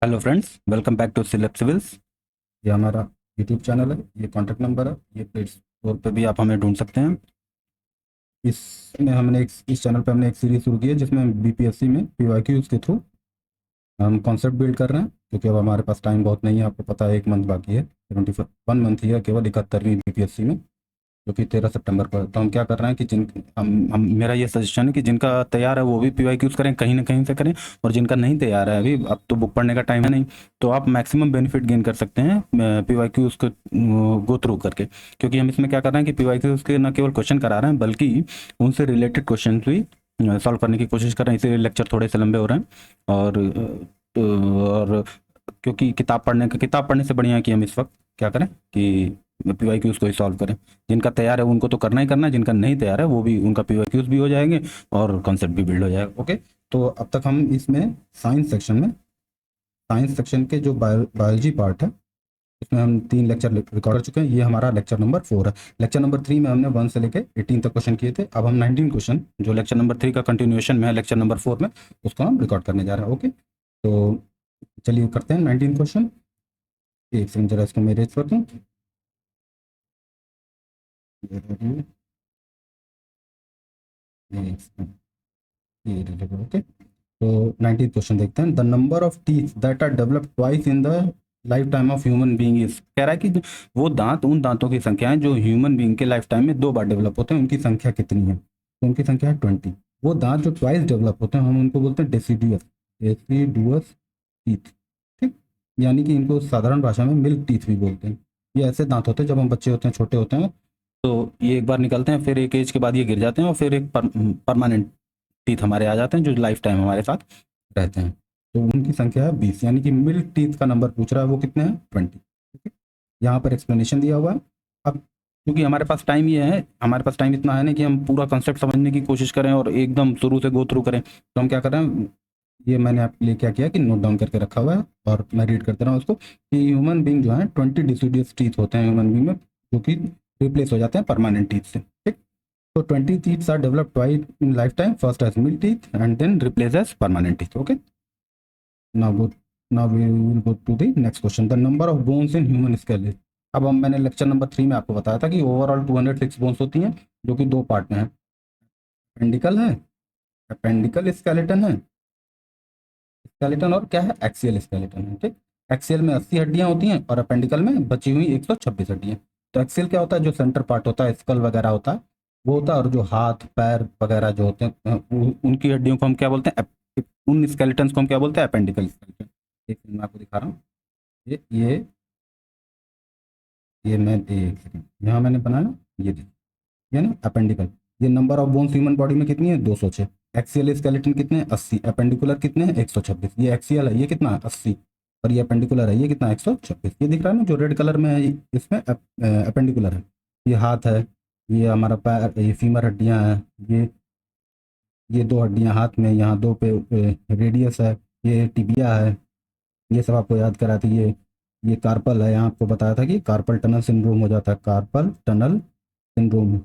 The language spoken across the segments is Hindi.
Hello friends, welcome back to सिलेब सिविल्स। ये हमारा यूट्यूब चैनल है, ये कॉन्टैक्ट नंबर है, ये प्ले स्टोर पे भी आप हमें ढूंढ सकते हैं। इस चैनल पे हमने एक सीरीज शुरू की है जिसमें बीपीएससी में पीवाईक्यूज के थ्रू हम कॉन्सेप्ट बिल्ड कर रहे हैं, क्योंकि अब हमारे पास टाइम बहुत नहीं है। आपको पता है, एक मंथ बाकी है, 21 मंथ ही है केवल 71वीं बीपीएससी में, जो कि 13 सितंबर पर है। तो हम क्या कर रहे हैं कि मेरा ये सजेशन है कि जिनका तैयार है वो भी पीवाईक्यूज करें, कहीं ना कहीं से करें। और जिनका नहीं तैयार है, अभी अब तो बुक पढ़ने का टाइम है नहीं, तो आप मैक्सिमम बेनिफिट गेन कर सकते हैं पीवाईक्यूज को गो थ्रू करके। क्योंकि हम इसमें क्या कर रहे हैं कि पीवाईक्यूज के न केवल क्वेश्चन करा रहे हैं, बल्कि उनसे रिलेटेड क्वेश्चन भी सॉल्व करने की कोशिश कर रहे हैं। इसीलिए लेक्चर थोड़े से लंबे हो रहे हैं। और क्योंकि किताब पढ़ने से बढ़िया है कि हम इस वक्त क्या करें कि पीवाईक्यूज को ही सॉल्व करें। जिनका तैयार है उनको तो करना ही करना है, जिनका नहीं तैयार है वो भी, उनका पीवाईक्यूज भी हो जाएंगे और कॉन्सेप्ट भी बिल्ड हो जाएगा। ओके, तो अब तक हम इसमें साइंस सेक्शन के जो बायोलॉजी पार्ट है, इसमें हम 3 लेक्चर रिकॉर्ड कर चुके हैं। ये हमारा लेक्चर नंबर 4 है। लेक्चर नंबर 3 में हमने 1 से लेकर 18 तक क्वेश्चन किए थे। अब हम 19 क्वेश्चन जो लेक्चर नंबर 3 का कंटिन्यूएशन में है लेक्चर नंबर 4 में, उसको हम रिकॉर्ड करने जा रहे हैं। ओके, तो चलिए करते हैं 19 क्वेश्चन। एक सेकंड, जरा इसको मैं रेज कर दूँ। ओके, तो 19 क्वेश्चन देखते हैं। The number of teeth that are developed twice in the life time of human being is, कह रहा है कि वो दांत, उन दांतों की संख्या है जो ह्यूमन बीइंग के लाइफ टाइम में 2 बार डेवलप होते हैं, उनकी संख्या कितनी है? तो उनकी संख्या है 20। वो दांत जो ट्वाइस डेवलप होते हैं, हम उनको बोलते हैं डेसिडुअस डेसिडुअस टीथ। ठीक, यानी कि इनको साधारण भाषा में मिल्क टीथ भी बोलते हैं। ये ऐसे दांत होते हैं, जब हम बच्चे होते हैं, छोटे होते हैं, तो ये एक बार निकलते हैं, फिर एक एज के बाद ये गिर जाते हैं, और फिर एक परमानेंट टीथ हमारे आ जाते हैं जो लाइफ टाइम हमारे साथ रहते हैं। तो उनकी संख्या है 20, यानी कि मिल्क टीथ का नंबर पूछ रहा है, वो कितने हैं? 20। ठीक है, यहाँ पर एक्सप्लेनेशन दिया हुआ है। अब क्योंकि हमारे पास टाइम ये है, हमारे पास टाइम इतना है ना कि हम पूरा कंसेप्ट समझने की कोशिश करें और एकदम शुरू से गो थ्रू करें, तो हम क्या कर रहे हैं, ये मैंने आपके लिए क्या किया कि नोट डाउन करके रखा हुआ है, और मैं रीड करते रहा हूँ उसको, कि ह्यूमन बींग जो है 20 डिसीडियस टीथ होते हैं ह्यूमन बींग में, जो कि रिप्लेस हो जाते हैं परमानेंट टीथ से। ठीक, so 20 teeth are developed twice in lifetime, first as milk teeth and then replaced as permanent teeth. Okay, now go now we will go to the next question. The number of bones in human skull. अब हम, मैंने लेक्चर नंबर 3 में आपको बताया था कि ओवरऑल 206 बोन्स होती हैं, जो कि 2 पार्ट में है। अपेंडिकल है, अपेंडिकल स्केलेटन है, स्केलेटन, और क्या है, एक्सियल स्केलेटन है। ठीक, एक्सियल में 80 हड्डियां होती हैं और अपेंडिकल में बची हुई 126 हड्डियां। तो एक्सियल क्या होता है? जो सेंटर पार्ट होता है, स्कल वगैरह होता है, वो होता है। और जो हाथ पैर वगैरह जो होते हैं, उनकी हड्डियों को हम क्या बोलते हैं? उन स्केलेटन्स को हम क्या बोलते हैं? अपेंडिकल स्केलेटन। एक मिनट, मैं आपको दिखा रहा हूँ। ये मैं, एक सेकंड, यहाँ मैंने बनाया, ये देखिए, ये ना अपेंडिकल। ये number of bones human body में कितनी है? 206। एक्सियल स्केलेटन कितने हैं? 80। अपेंडिकुलर कितने हैं? 126। ये एक्सियल है, ये कितना है? 80। और ये अपेंडिकुलर है, ये कितना है? 126। ये दिख रहा है ना, जो रेड कलर में है, इसमें अपेंडिकुलर है। ये हाथ है, ये हमारा पैर, ये फीमर हड्डियां हैं, ये 2 हड्डियां हाथ में, यहाँ 2 पे रेडियस है, ये टिबिया है। ये सब आपको याद करा था। ये कार्पल है, यहाँ आपको बताया था कि कार्पल टनल सिंड्रोम हो जाता है, कार्पल टनल सिंड्रोम।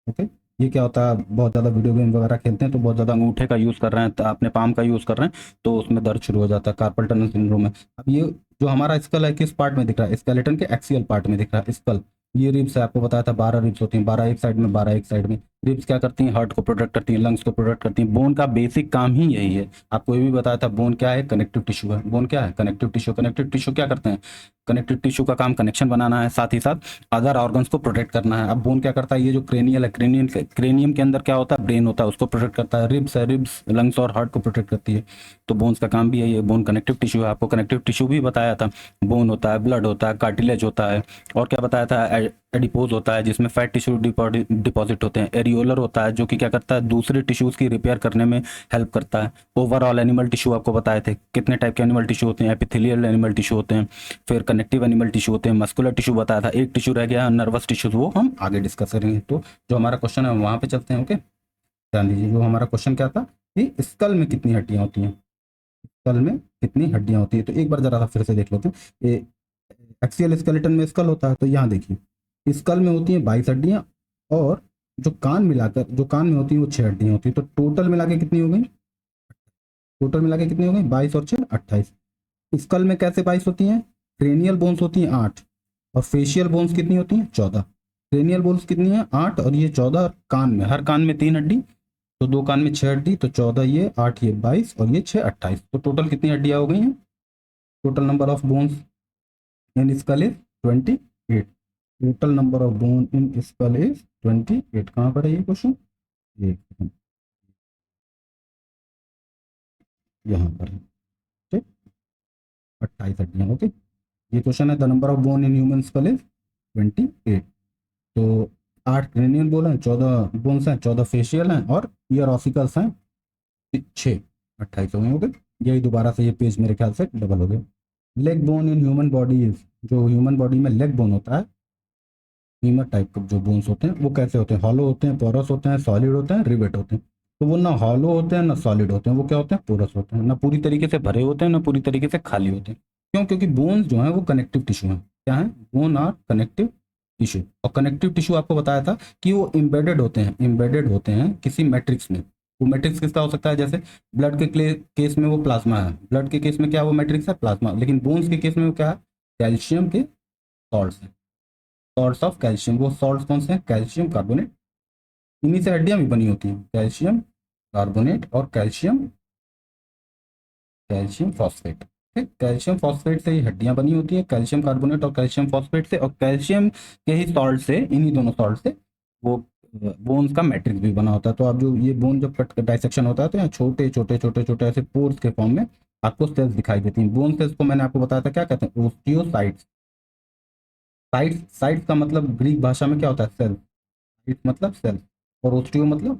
ओके, ये क्या होता है? बहुत ज़्यादा वीडियो गेम वगैरह खेलते हैं, तो बहुत ज़्यादा अंगूठे का यूज़ कर रहे हैं, तो अपने पाम का यूज़ कर रहे हैं, तो उसमें दर्द शुरू हो जाता है, कार्पल टनल सिंड्रोम है। अब ये जो हमारा स्कल है, किस पार्ट में दिख रहा है? स्केलेटन के एक्सियल पार्ट में दिख रहा है स्कल। ये रिब्स है, आपको बताया था 12 रिब्स होती हैं, 12 एक साइड में, 12 एक साइड में। रिब्स क्या करती हैं? हार्ट को प्रोटेक्ट करती हैं, लंग्स को प्रोटेक्ट करती हैं। बोन का बेसिक काम ही यही है। आपको ये भी बताया था, बोन क्या है? कनेक्टिव टिश्यू है। बोन क्या है? Connective tissue. कनेक्टिव टिश्यू क्या करते हैं? कनेक्टिव टिश्यू का काम कनेक्शन बनाना है, साथ ही साथ अदर ऑर्गन्स को प्रोटेक्ट करना है। अब बोन क्या करता है? ये जो क्रेनियल है, क्रेनियम के अंदर क्या होता है? ब्रेन होता है, उसको प्रोटेक्ट करता है। रिब्स है, रिब्स लंग्स और हार्ट को प्रोटेक्ट करती है। तो बोन्स का काम भी यही है। बोन कनेक्टिव टिश्यू है, आपको कनेक्टिव टिश्यू भी बताया था। बोन होता है, ब्लड होता है, कार्टिलेज होता है, और क्या बताया था? एडिपोज होता है, जिसमें फैट टिश्यू डिपॉजिट होते हैं। एरियोलर होता है, जो कि क्या करता है? दूसरे टिश्यूज की रिपेयर करने में हेल्प करता है। ओवरऑल एनिमल टिश्यू आपको बताए थे कितने टाइप के एनिमल टिश्यू होते हैं। एपिथेलियल एनिमल टिश्यू होते हैं, फिर कनेक्टिव एनिमल टिश्यू होते हैं, मस्कुलर टिश्यू बताया था। एक टिश्यू रह गया नर्वस टिश्यू, वो हम आगे डिस्कस करेंगे। तो जो हमारा क्वेश्चन है वहाँ पे चलते हैं। ओके, ध्यान दीजिए, जो हमारा क्वेश्चन क्या था कि स्कल में कितनी हड्डियां होती हैं, स्कल में कितनी हड्डियां होती है। तो एक बार जरा सा फिर से देख लेते हैं। ये एक्सियल स्केलेटन में स्कल होता है, तो यहाँ देखिए, स्कल में होती हैं 22 हड्डियां, और जो कान में होती हैं वो 6 हड्डियां होती हैं। तो टोटल मिला के कितनी हो गई? टोटल मिला के कितनी हो गई? 22 और 6 28। स्कल में कैसे 22 होती हैं? क्रेनियल बोन्स होती हैं 8 और फेशियल बोन्स कितनी होती हैं? 14। क्रेनियल बोन्स कितनी है? 8 और ये 14। कान में, हर कान में 3 हड्डी, तो 2 कान में 6 हड्डी, तो 14 ये, 8 ये, 22 और ये 6 28। तो टोटल कितनी हड्डियां हो गई हैं? Total number of bones in skull is 28। Total number of bone in skull is 28। कहाँ पर है ये क्वेश्चन? एक सेकंड, यहाँ पर है। ठीक, 28 हड्डियां। ओके, ये क्वेश्चन है। The number of bone in human skull is 28। तो 8 क्रेनियल बोन है, 14 बोन्स हैं, 14 फेशियल हैं और ईयर ऑसिकल्स हैं 6। 28 हो गए। ओके, यही दोबारा से ये पेज मेरे ख्याल से डबल हो गया। Leg bone in human body is, जो ह्यूमन बॉडी में लेग बोन होता है, फीमर टाइप के जो बोन्स होते हैं वो कैसे होते हैं? हॉलो होते हैं, पोरस होते हैं, सॉलिड होते हैं, रिवेट होते हैं। तो वो ना हॉलो होते हैं ना सॉलिड होते हैं, वो क्या होते हैं? पोरस होते हैं। ना पूरी तरीके से भरे होते हैं ना पूरी तरीके से खाली होते हैं। क्यों? क्योंकि बोन्स जो है वो कनेक्टिव टिश्यू है। क्या है? Bone are connective tissue. और कनेक्टिव टिश्यू आपको बताया था कि वो इम्बेडेड होते हैं, इम्बेडेड होते हैं किसी मैट्रिक्स में। वो मैट्रिक्स किसका हो सकता है? जैसे ब्लड के केस में वो प्लाज्मा है, ब्लड के केस में क्या वो मैट्रिक्स है? प्लाज्मा। लेकिन बोन्स के केस में वो क्या है? कैल्शियम के सॉल्ट्स है, सॉल्ट्स ऑफ कैल्शियम। वो सॉल्ट्स कौन से हैं? Calcium carbonate. इन्हीं से हड्डियां भी बनी होती हैं, कैल्शियम कार्बोनेट और कैल्शियम, कैल्शियम फॉस्फेट। ठीक, कैल्शियम फॉस्फेट से ही हड्डियां बनी होती है, कैल्शियम कार्बोनेट और कैल्शियम फॉस्फेट से। और कैल्शियम के ही सॉल्ट से, इन्हीं दोनों सॉल्ट से वो बोन्स का मैट्रिक्स भी बना होता है। तो आप जो ये बोन जब कट डाइसेक्शन होता है तो यहाँ छोटे छोटे छोटे छोटे ऐसे पोर्स के फॉर्म में आपको सेल्स दिखाई देती हैं। बोन सेल्स को मैंने आपको बताया था क्या कहते हैं? ओस्टियोसाइट्स। साइट्स, साइट्स का मतलब ग्रीक भाषा में क्या होता है? सेल। साइट्स मतलब सेल और ओस्टियो मतलब,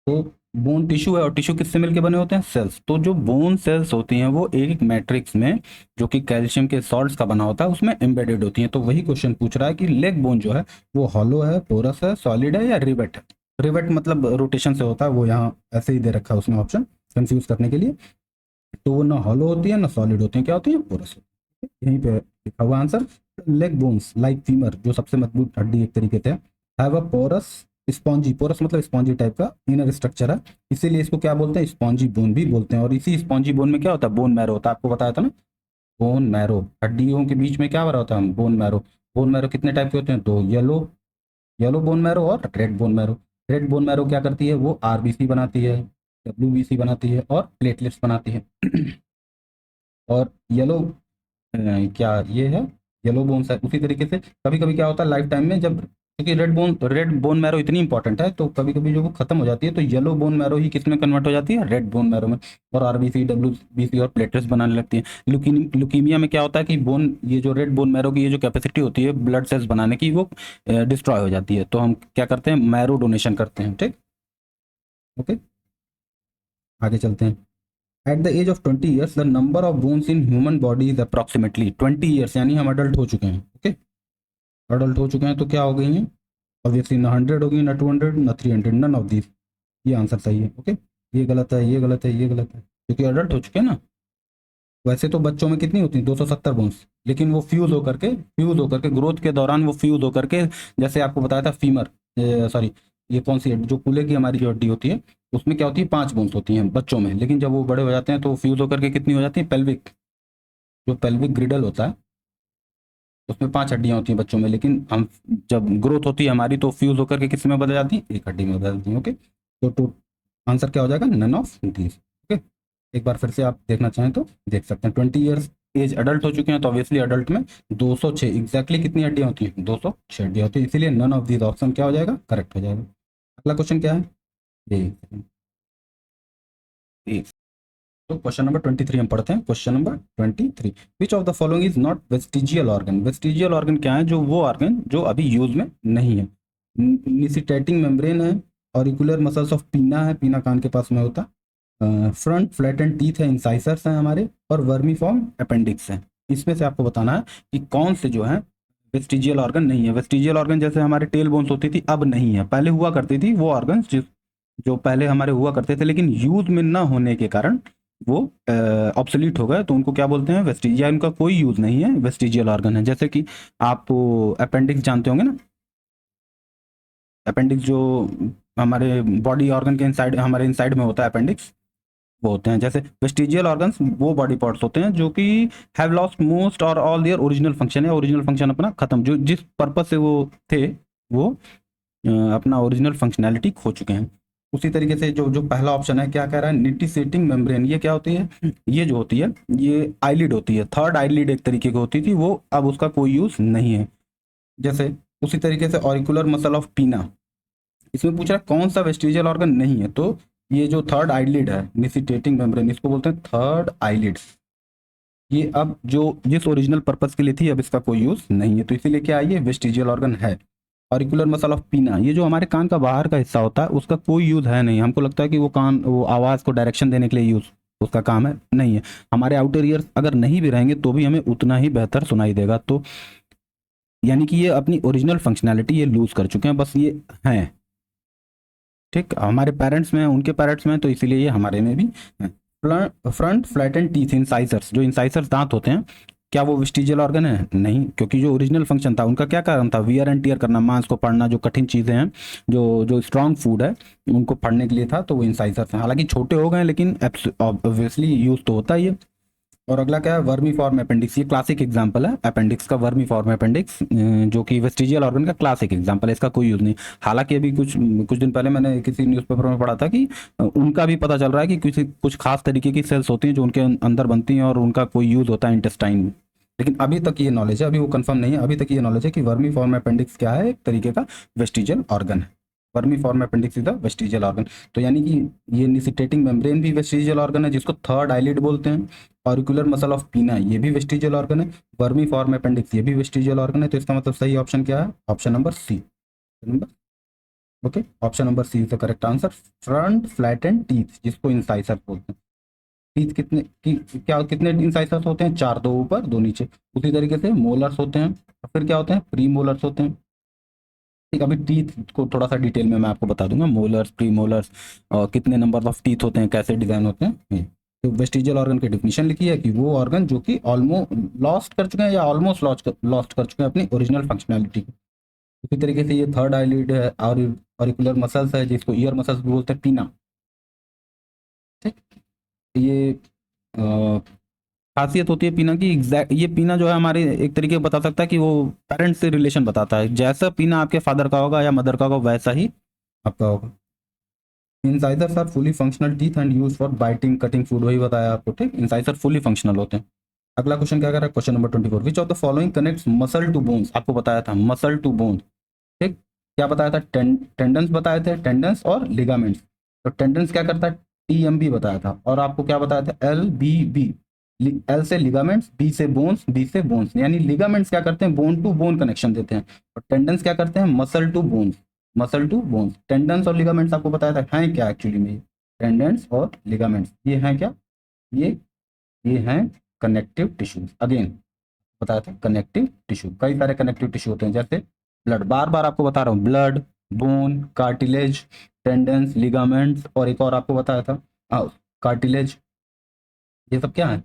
तो बोन टिश्यू है और टिश्यू किससे मिलकर बने होते हैं? सेल्स। तो जो बोन सेल्स होती हैं वो एक मैट्रिक्स में जो कि कैल्शियम के सॉल्ट्स का बना होता है उसमें एम्बेडेड होती हैं। तो वही क्वेश्चन पूछ रहा है कि लेग बोन जो है वो हॉलो है, पोरस है, सॉलिड है या रिवेट है? रिवेट मतलब रोटेशन से होता है, वो यहाँ ऐसे ही दे रखा है उसने ऑप्शन कंफ्यूज करने के लिए। तो वो ना हॉलो होती है ना सॉलिड होती है, क्या होती है? पोरस होती है। यहीं पे लिखा हुआ answer. Leg bones like femur, जो सबसे मजबूत हड्डी एक तरीके से, have a porous spongy, porous मतलब स्पॉन्जी टाइप का इनर स्ट्रक्चर है, इसीलिए इसको क्या बोलते हैं? स्पॉन्जी बोन भी बोलते हैं। और इसी स्पॉन्जी बोन में क्या होता है? बोन मैरो होता है। आपको बताया था ना, बोन मैरो। हड्डियों के बीच में क्या भरा होता है? Bone marrow. बोन मैरो कितने टाइप के होते हैं? दो, येलो, येलो बोन मैरो और red bone marrow. Red bone marrow क्या करती है? वो आरबीसी बनाती है, डब्ल्यूबीसी बनाती है और प्लेटलेट्स बनाती है। और येलो क्या ये है? येलो बोन्स है। उसी तरीके से कभी कभी क्या होता है लाइफ टाइम में, जब, क्योंकि रेड बोन मैरो इतनी इंपॉर्टेंट है, तो कभी कभी जो वो खत्म हो जाती है तो येलो बोन मैरो ही किस में कन्वर्ट हो जाती है? रेड बोन मैरो में। और आरबीसी, डब्ल्यूबीसी और प्लेटलेट्स बनाने लगती है। लुकीमिया में क्या होता है कि बोन, ये जो रेड बोन मैरो की ये जो कैपेसिटी होती है ब्लड सेल्स बनाने की, वो डिस्ट्रॉय हो जाती है। तो हम क्या करते हैं? मैरो डोनेशन करते हैं। ठीक, ओके, आगे चलते हैं। At the age of 20 years the number of bones in human body is approximately 20 years, यानी हम अडल्ट हो चुके हैं। ओके, अडल्ट हो चुके हैं तो क्या हो गई हैं? ऑब्वियसली ना 100 होगी, ना 200, ना 300, नन ऑफ दिस। ये आंसर सही है। ओके, ये गलत है, ये गलत है, ये गलत है, क्योंकि अडल्ट हो चुके हैं ना। वैसे तो बच्चों में कितनी होती है? 270 बोन्स, लेकिन वो फ्यूज होकर के ग्रोथ के दौरान वो फ्यूज होकर के, जैसे आपको बताया था फीमर, सॉरी, ये कौन सी हड्डी, जो कूल्हे की हमारी जो हड्डी होती है उसमें क्या होती है? 5 बोन्स होती हैं बच्चों में। लेकिन जब वो बड़े हो जाते हैं तो फ्यूज होकर के कितनी हो जाती है? पेल्विक, जो पेल्विक ग्रिडल होता है उसमें 5 हड्डियां होती हैं बच्चों में। लेकिन हम जब ग्रोथ होती है हमारी तो फ्यूज होकर के किस में बदल जाती है? एक हड्डी में बदल जाती है। ओके, तो आंसर क्या हो जाएगा? None of these. ओके, एक बार फिर से आप देखना चाहें तो देख सकते हैं। 20 ईयर्स एज अडल्ट हो चुके हैं तो ऑब्वियसली अडल्ट में 206 एग्जैक्टली कितनी हड्डियां होती हैं? 206 हड्डियां होती है, इसीलिए नन ऑफ दीज ऑप्शन क्या हो जाएगा? करेक्ट हो जाएगा। अगला क्वेश्चन क्या है? ये तो क्वेश्चन नंबर 23 हम पढ़ते हैं। Question number 23, which of the following is not vestigial organ? Vestigial organ क्या है? जो वो ऑर्गन जो अभी यूज में नहीं है। निसिटेटिंग मेम्ब्रेन है, ऑरिकुलर मसल्स ऑफ पीना है, पीना कान के पास में होता, फ्रंट फ्लैटेंड टीथ है, इंसाइसर्स हैं हमारे, और वर्मीफॉर्म अपेंडिक्स है। इसमें से आपको बताना है कि कौन से जो है वेस्टिजियल ऑर्गन नहीं है। वेस्टिजियल ऑर्गन जैसे हमारे टेल बोन्स होती थी, अब नहीं है, पहले हुआ करती थी वो ऑर्गन, जो पहले हमारे हुआ करते थे लेकिन यूज में ना होने के कारण वो ऑब्सोलीट हो गए, तो उनको क्या बोलते हैं? वेस्टिजिया। इनका कोई यूज नहीं है, वेस्टिजियल ऑर्गन है। जैसे कि आप अपेंडिक्स जानते होंगे ना, अपेंडिक्स जो हमारे बॉडी ऑर्गन के इनसाइड, हमारे इनसाइड में होता है अपेंडिक्स, वो होते हैं। जैसे वेस्टिजियल ऑर्गन्स वो बॉडी पार्ट्स होते हैं जो कि हैव लॉस्ट मोस्ट और ऑल देयर ओरिजिनल फंक्शन, है ओरिजिनल फंक्शन अपना खत्म, जो जिस पर्पज से वो थे वो अपना ओरिजिनल फंक्शनैलिटी खो चुके हैं। उसी तरीके से जो जो पहला ऑप्शन है क्या कह रहा है, निटिसेटिंग मेम्ब्रेन, ये क्या होती है, ये जो होती है ये आईलिड होती है, थर्ड आईलिड एक तरीके की होती थी, वो अब उसका कोई यूज नहीं है। जैसे उसी तरीके से ऑरिकुलर मसल ऑफ पीना, इसमें पूछ रहा है कौन सा वेस्टिजियल ऑर्गन नहीं है, तो ये जो थर्ड आईलिड है निसिटेटिंग मेम्ब्रेन, इसको बोलते हैं थर्ड आईलिड। ये अब जो जिस ओरिजिनल पर्पस के लिए थी अब इसका कोई यूज नहीं है, तो इसीलिए क्या है, ये वेस्टिजियल ऑर्गन है। ऑरिकुलर मसल ऑफ पीना, ये जो हमारे कान का बाहर का हिस्सा होता है उसका कोई यूज है नहीं, हमको लगता है कि वो कान वो आवाज को डायरेक्शन देने के लिए यूज उसका काम है, नहीं है। हमारे आउटर ईयर्स अगर नहीं भी रहेंगे तो भी हमें उतना ही बेहतर सुनाई देगा, तो यानी कि ये अपनी ओरिजिनल फंक्शनैलिटी ये लूज कर चुके हैं, बस ये हैं। ठीक, हमारे पेरेंट्स में उनके पेरेंट्स में, तो इसीलिए ये हमारे में भी है। फ्रंट फ्लैटेंड टीथ इंसाइसर्स, जो इंसाइसर्स दांत होते हैं, क्या वो वेस्टिजियल ऑर्गन है, नहीं, क्योंकि जो ओरिजिनल फंक्शन था उनका क्या कारण था, वियर एंड टियर करना, मांस को फाड़ना, जो कठिन चीजें हैं, जो जो स्ट्रांग फूड है उनको फाड़ने के लिए था, तो वो इंसाइसर्स हैं। हालांकि छोटे हो गए लेकिन ऑब्वियसली यूज तो होता ही है। और अगला क्या है, वर्मी फॉर्म अपेंडिक्स, ये क्लासिक एग्जांपल है अपेंडिक्स का, वर्मी फॉर्म अपेंडिक्स, जो कि वेस्टिजियल ऑर्गन का क्लासिक एग्जांपल है, इसका कोई यूज नहीं। हालांकि अभी कुछ कुछ दिन पहले मैंने किसी न्यूज़पेपर में पढ़ा था कि उनका भी पता चल रहा है कि किसी कुछ खास तरीके की सेल्स होती हैं जो उनके अंदर बनती हैं और उनका कोई यूज होता है इंटेस्टाइन में। लेकिन अभी तक ये नॉलेज है, अभी वो कंफर्म नहीं है, अभी तक ये नॉलेज है कि वर्मी फॉर्म अपेंडिक्स क्या है, एक तरीके का वेस्टिजियल ऑर्गन है। Vermi form appendix is the vestigial organ. तो यानी कि ये निसिटेटिंग मेम्ब्रेन भी वेस्टिजियल ऑर्गन है जिसको थर्ड आईलिड बोलते हैं। ऑरिकुलर मसल ऑफ पीना ये भी वेस्टिजियल ऑर्गन है। वर्मी फॉर्म अपेंडिक्स ये भी वेस्टिजियल ऑर्गन है। तो इसका मतलब सही ऑप्शन क्या है, option number C. Number okay, option number C is the correct answer. Front flattened teeth जिसको इंसाइसर बोलते हैं। टीथ कितने की क्या कितने इंसाइसर्स होते हैं, चार, दो ऊपर दो नीचे। उसी तरीके से मोलर्स होते हैं, और फिर क्या होते हैं, प्री मोलर्स होते हैं। ठीक, अभी टीथ को थोड़ा सा डिटेल में मैं आपको बता दूंगा, मोलर्स, प्री मोलर्स, और कितने नंबर ऑफ टीथ होते हैं, कैसे डिजाइन होते हैं ये। तो वेस्टिजियल ऑर्गन की डिफिनेशन लिखी है कि वो ऑर्गन जो कि ऑलमोस्ट लॉस्ट कर चुके हैं या ऑलमोस्ट लॉस्ट कर चुके हैं अपनी ओरिजिनल फंक्शनैलिटी को। उसी तरीके से ये थर्ड आईलिड है, और ऑरिकुलर मसल्स है जिसको ईयर मसल्स भी बोलते हैं, पीना। ठीक, ये खासियत होती है पीना की, एग्जैक्ट ये पीना जो है हमारे एक तरीके बता सकता है कि वो पेरेंट्स से रिलेशन बताता है, जैसा पीना आपके फादर का होगा या मदर का होगा वैसा ही आपका होगा। Incisors are fully functional teeth and use for biting cutting food, वही बताया आपको। ठीक, इंसाइजर फुली फंक्शनल होते हैं। अगला क्वेश्चन क्या कर रहा है, question number 24, which of the following connects muscle to bones, आपको बताया था मसल टू बोन। ठीक, क्या बताया था, टेंडेंस बताए थे, टेंडेंस और लिगामेंट्स। तो टेंडेंस क्या करता है, टीएमबी बताया था, और आपको क्या बताया था, एल बी बी। एल से लिगामेंट्स, बी से बोन्स, बी से बोन्स, यानी लिगामेंट्स क्या करते हैं, बोन टू बोन कनेक्शन देते हैं, और टेंडेंस क्या करते हैं, muscle to bones, muscle to bones. Tendons और लिगामेंट्स आपको बताया था हैं क्या एक्चुअली में, टेंडेंस और लिगामेंट्स ये हैं क्या, ये ये हैं कनेक्टिव टिश्यूज। अगेन बताया था कनेक्टिव टिश्यू, कई सारे कनेक्टिव टिश्यू होते हैं, जैसे ब्लड, बार बार आपको बता रहा हूँ, blood, bone, cartilage, tendons, ligaments, और एक और आपको बताया था कार्टिलेज, ये सब क्या है।